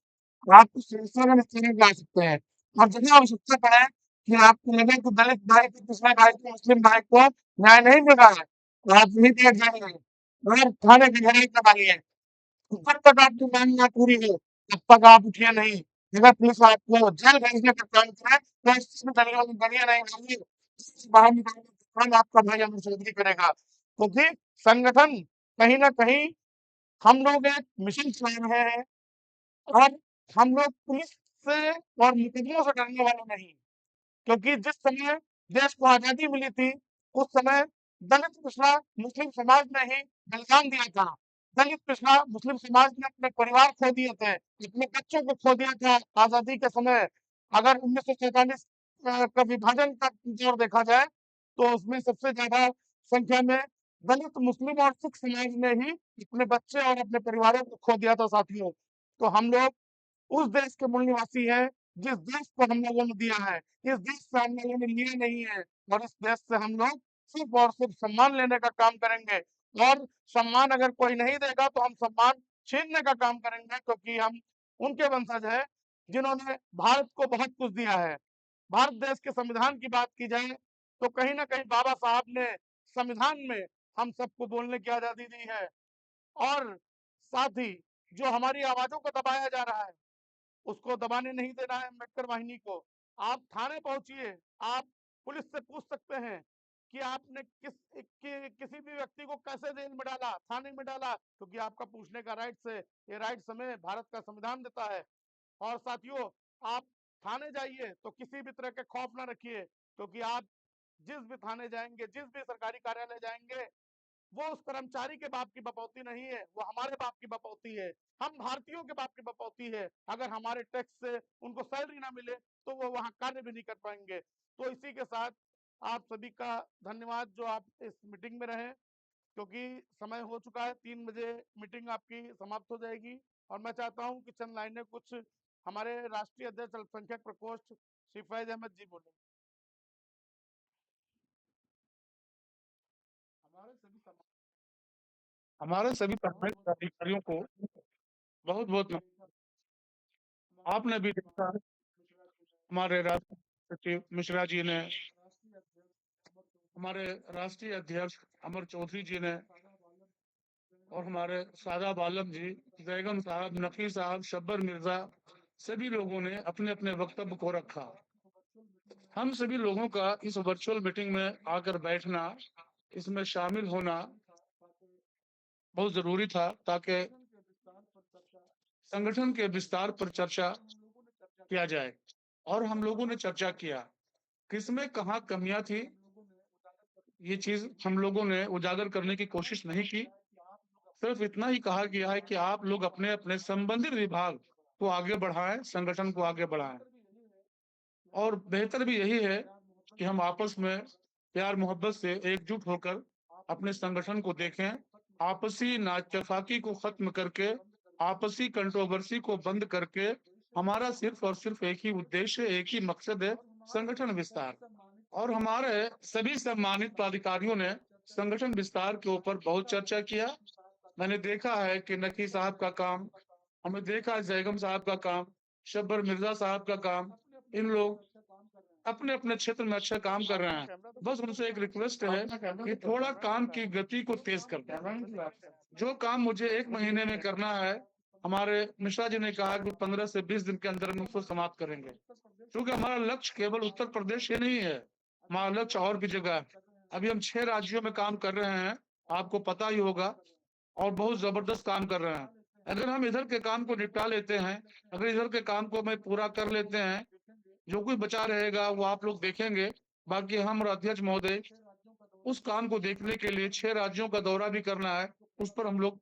कर आप उस समस्या का निस्तारण ला सकते हैं। और जब आवश्यकता पड़े कि आपको लगे कि दलित भाई को, पिछड़ा भाई को, मुस्लिम भाई को न्याय नहीं मिला है, तो आप वहीं बैठ जाइए और थाने की घेराव करवाइए। जब तक आपकी मांग ना पूरी हो, तब तक आप उठिए नहीं। अगर पुलिस आपको जेल भेजने का काम करे, तो इसमें दलिया नहीं होगी, इससे बाहर निकालने का काम आपका भाई अमर चौधरी करेगा। क्योंकि संगठन कहीं न कहीं हम लोग एक मिशन चला रहे हैं और हम लोग पुलिस से और मुकदमों से डरने वाले नहीं। क्योंकि जिस समय देश को आज़ादी मिली थी, उस समय दलित पिछड़ा मुस्लिम समाज ने ही बलिदान दिया था। दलित पिछड़ा मुस्लिम समाज ने अपने परिवार खो दिए थे, अपने बच्चों को खो दिया था आज़ादी के समय। अगर 1947 का विभाजन का दौर देखा जाए, तो उसमें सबसे ज़्यादा संख्या में दलित, मुस्लिम और सिख समाज ने ही अपने बच्चे और अपने परिवारों को खो दिया था साथियों। तो हम लोग उस देश के मूल निवासी हैं, जिस देश को हम लोगों ने दिया है। इस देश से हम लोगों ने लिया नहीं है और इस देश से हम लोग सिर्फ और सिर्फ सम्मान लेने का काम करेंगे। और सम्मान अगर कोई नहीं देगा, तो हम सम्मान छीनने का काम करेंगे, क्योंकि हम उनके वंशज हैं, जिन्होंने भारत को बहुत कुछ दिया है। भारत देश के संविधान की बात की जाए, तो कहीं न कहीं बाबा साहब ने संविधान में हम सबको बोलने की आज़ादी दी है। और साथ ही जो हमारी आवाज़ों को दबाया जा रहा है, उसको दबाने नहीं देना है अम्बेडकर वाहिनी को। आप थाने पहुंचिए, आप पुलिस से पूछ सकते हैं कि आपने किसी भी व्यक्ति को कैसे जेल में डाला, थाने में डाला, क्योंकि आपका पूछने का राइट्स है। ये राइट्स हमें भारत का संविधान देता है। और साथियों, आप थाने जाइए तो किसी भी तरह के खौफ ना रखिए, क्योंकि आप जिस भी थाने जाएंगे, जिस भी सरकारी कार्यालय जाएंगे, वो उस कर्मचारी के बाप की बपौती नहीं है, वो हमारे बाप की बपौती है। हम भारतीयों के बाप की बपौती है। अगर हमारे टैक्स से उनको सैलरी ना मिले, तो वो वहाँ कार्य भी नहीं कर पाएंगे। तो इसी के साथ आप सभी का धन्यवाद जो आप इस मीटिंग में रहे, क्योंकि समय हो चुका है। 3 बजे मीटिंग आपकी समाप्त हो जाएगी और मैं चाहता हूँ कि चंद लाइनें कुछ हमारे राष्ट्रीय अध्यक्ष अल्पसंख्यक प्रकोष्ठ श्री फैज अहमद जी बोले। हमारे सभी सम्मानित अधिकारियों को बहुत बहुत आपने भी देखा, हमारे राष्ट्रीय सचिव मिश्रा जी ने, हमारे राष्ट्रीय अध्यक्ष अमर चौधरी जी ने, और हमारे सादाब आलम जी, बेगम साहब, नकी साहब, शब्बर मिर्जा, सभी लोगों ने अपने अपने वक्तव्य को रखा। हम सभी लोगों का इस वर्चुअल मीटिंग में आकर बैठना, इसमें शामिल होना बहुत जरूरी था, ताकि संगठन के विस्तार पर चर्चा किया जाए। और हम लोगों ने चर्चा किया किसमें कहाँ कमियां थी, ये चीज हम लोगों ने उजागर करने की कोशिश नहीं की। सिर्फ इतना ही कहा गया है कि आप लोग अपने अपने संबंधित विभाग को आगे बढ़ाएं, संगठन को आगे बढ़ाएं। और बेहतर भी यही है कि हम आपस में प्यार मोहब्बत से एकजुट होकर अपने संगठन को देखें, आपसी नाचफाकी को खत्म करके, आपसी कंट्रोवर्सी को बंद करके, हमारा सिर्फ और सिर्फ एक ही उद्देश्य, एक ही मकसद है, संगठन विस्तार। और हमारे सभी सम्मानित पदाधिकारियों ने संगठन विस्तार के ऊपर बहुत चर्चा किया। मैंने देखा है कि नकी साहब का काम, हमने देखा है जैगम साहब का काम, शब्बर मिर्जा साहब का काम, इन लोग अपने अपने क्षेत्र में अच्छा काम कर रहे हैं। बस उनसे एक रिक्वेस्ट है कि थोड़ा काम की गति को तेज कर दें। जो काम मुझे 1 महीने में करना है, हमारे मिश्रा जी ने कहा कि 15 से 20 दिन के अंदर हम उसको समाप्त करेंगे, क्योंकि हमारा लक्ष्य केवल उत्तर प्रदेश ही नहीं है, हमारा लक्ष्य और भी जगह है। अभी हम 6 राज्यों में काम कर रहे हैं, आपको पता ही होगा, और बहुत जबरदस्त काम कर रहे हैं। अगर हम इधर के काम को निपटा लेते हैं, अगर इधर के काम को मैं पूरा कर लेते हैं, जो कुछ बचा रहेगा वो आप लोग देखेंगे। बाकी हम और अध्यक्ष महोदय उस काम को देखने के लिए 6 राज्यों का दौरा भी करना है, उस पर हम लोग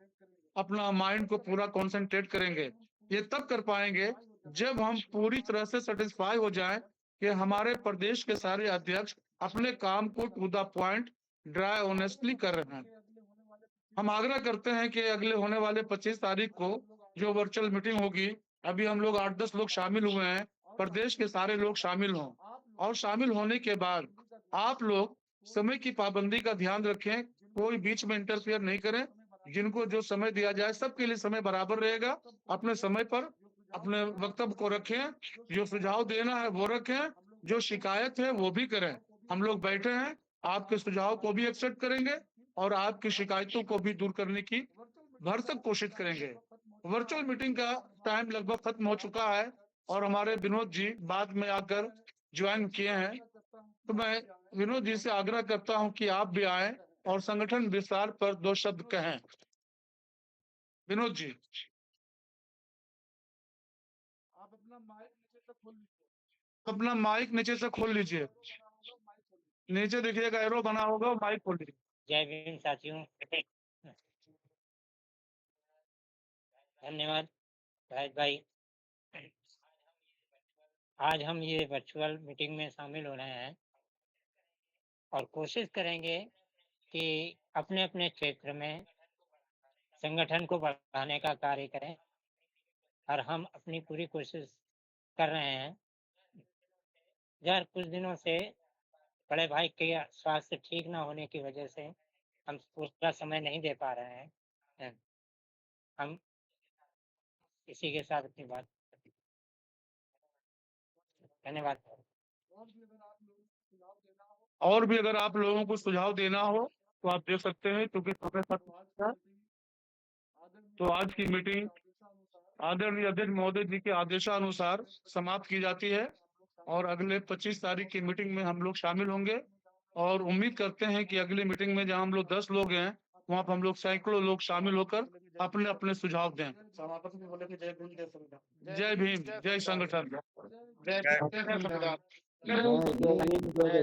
अपना माइंड को पूरा कंसंट्रेट करेंगे। ये तब कर पाएंगे जब हम पूरी तरह से सेटिस्फाई हो जाएं कि हमारे प्रदेश के सारे अध्यक्ष अपने काम को to the point dry honestly कर रहे हैं। हम आग्रह करते हैं कि अगले होने वाले 25 तारीख को जो वर्चुअल मीटिंग होगी, अभी हम लोग 8-10 लोग शामिल हुए हैं, प्रदेश के सारे लोग शामिल हों और शामिल होने के बाद आप लोग समय की पाबंदी का ध्यान रखें, कोई बीच में इंटरफेयर नहीं करें। जिनको जो समय दिया जाए सबके लिए समय बराबर रहेगा। अपने समय पर अपने वक्तव्य को रखें, जो सुझाव देना है वो रखें, जो शिकायत है वो भी करें। हम लोग बैठे हैं, आपके सुझाव को भी एक्सेप्ट करेंगे और आपकी शिकायतों को भी दूर करने की भरसक कोशिश करेंगे। वर्चुअल मीटिंग का टाइम लगभग खत्म हो चुका है और हमारे विनोद जी बाद में आकर ज्वाइन किए हैं, तो मैं विनोद जी से आग्रह करता हूं कि आप भी आए और संगठन विस्तार पर 2 शब्द कहें। विनोद जी, आप अपना माइक नीचे से खोल लीजिए। नीचे देखिएगा एरो बना होगा, माइक खोल लीजिए। जय भीम साथियों, धन्यवाद शाहिद भाई। आज हम ये वर्चुअल मीटिंग में शामिल हो रहे हैं और कोशिश करेंगे कि अपने अपने क्षेत्र में संगठन को बढ़ाने का कार्य करें और हम अपनी पूरी कोशिश कर रहे हैं। यार कुछ दिनों से बड़े भाई के स्वास्थ्य ठीक ना होने की वजह से हम पूरा समय नहीं दे पा रहे हैं। हम इसी के साथ अपनी बात, धन्यवाद। और भी अगर आप लोगों को सुझाव देना हो तो आप दे सकते हैं, क्योंकि तो आज की मीटिंग आदरणीय अध्यक्ष महोदय जी के आदेशानुसार समाप्त की जाती है और अगले 25 तारीख की मीटिंग में हम लोग शामिल होंगे और उम्मीद करते हैं कि अगली मीटिंग में जहां हम लोग 10 लोग हैं वहां पर हम लोग सैकड़ों लोग शामिल होकर अपने अपने सुझाव दें। जय भीम, जय संगठन, जय जय भीम, जय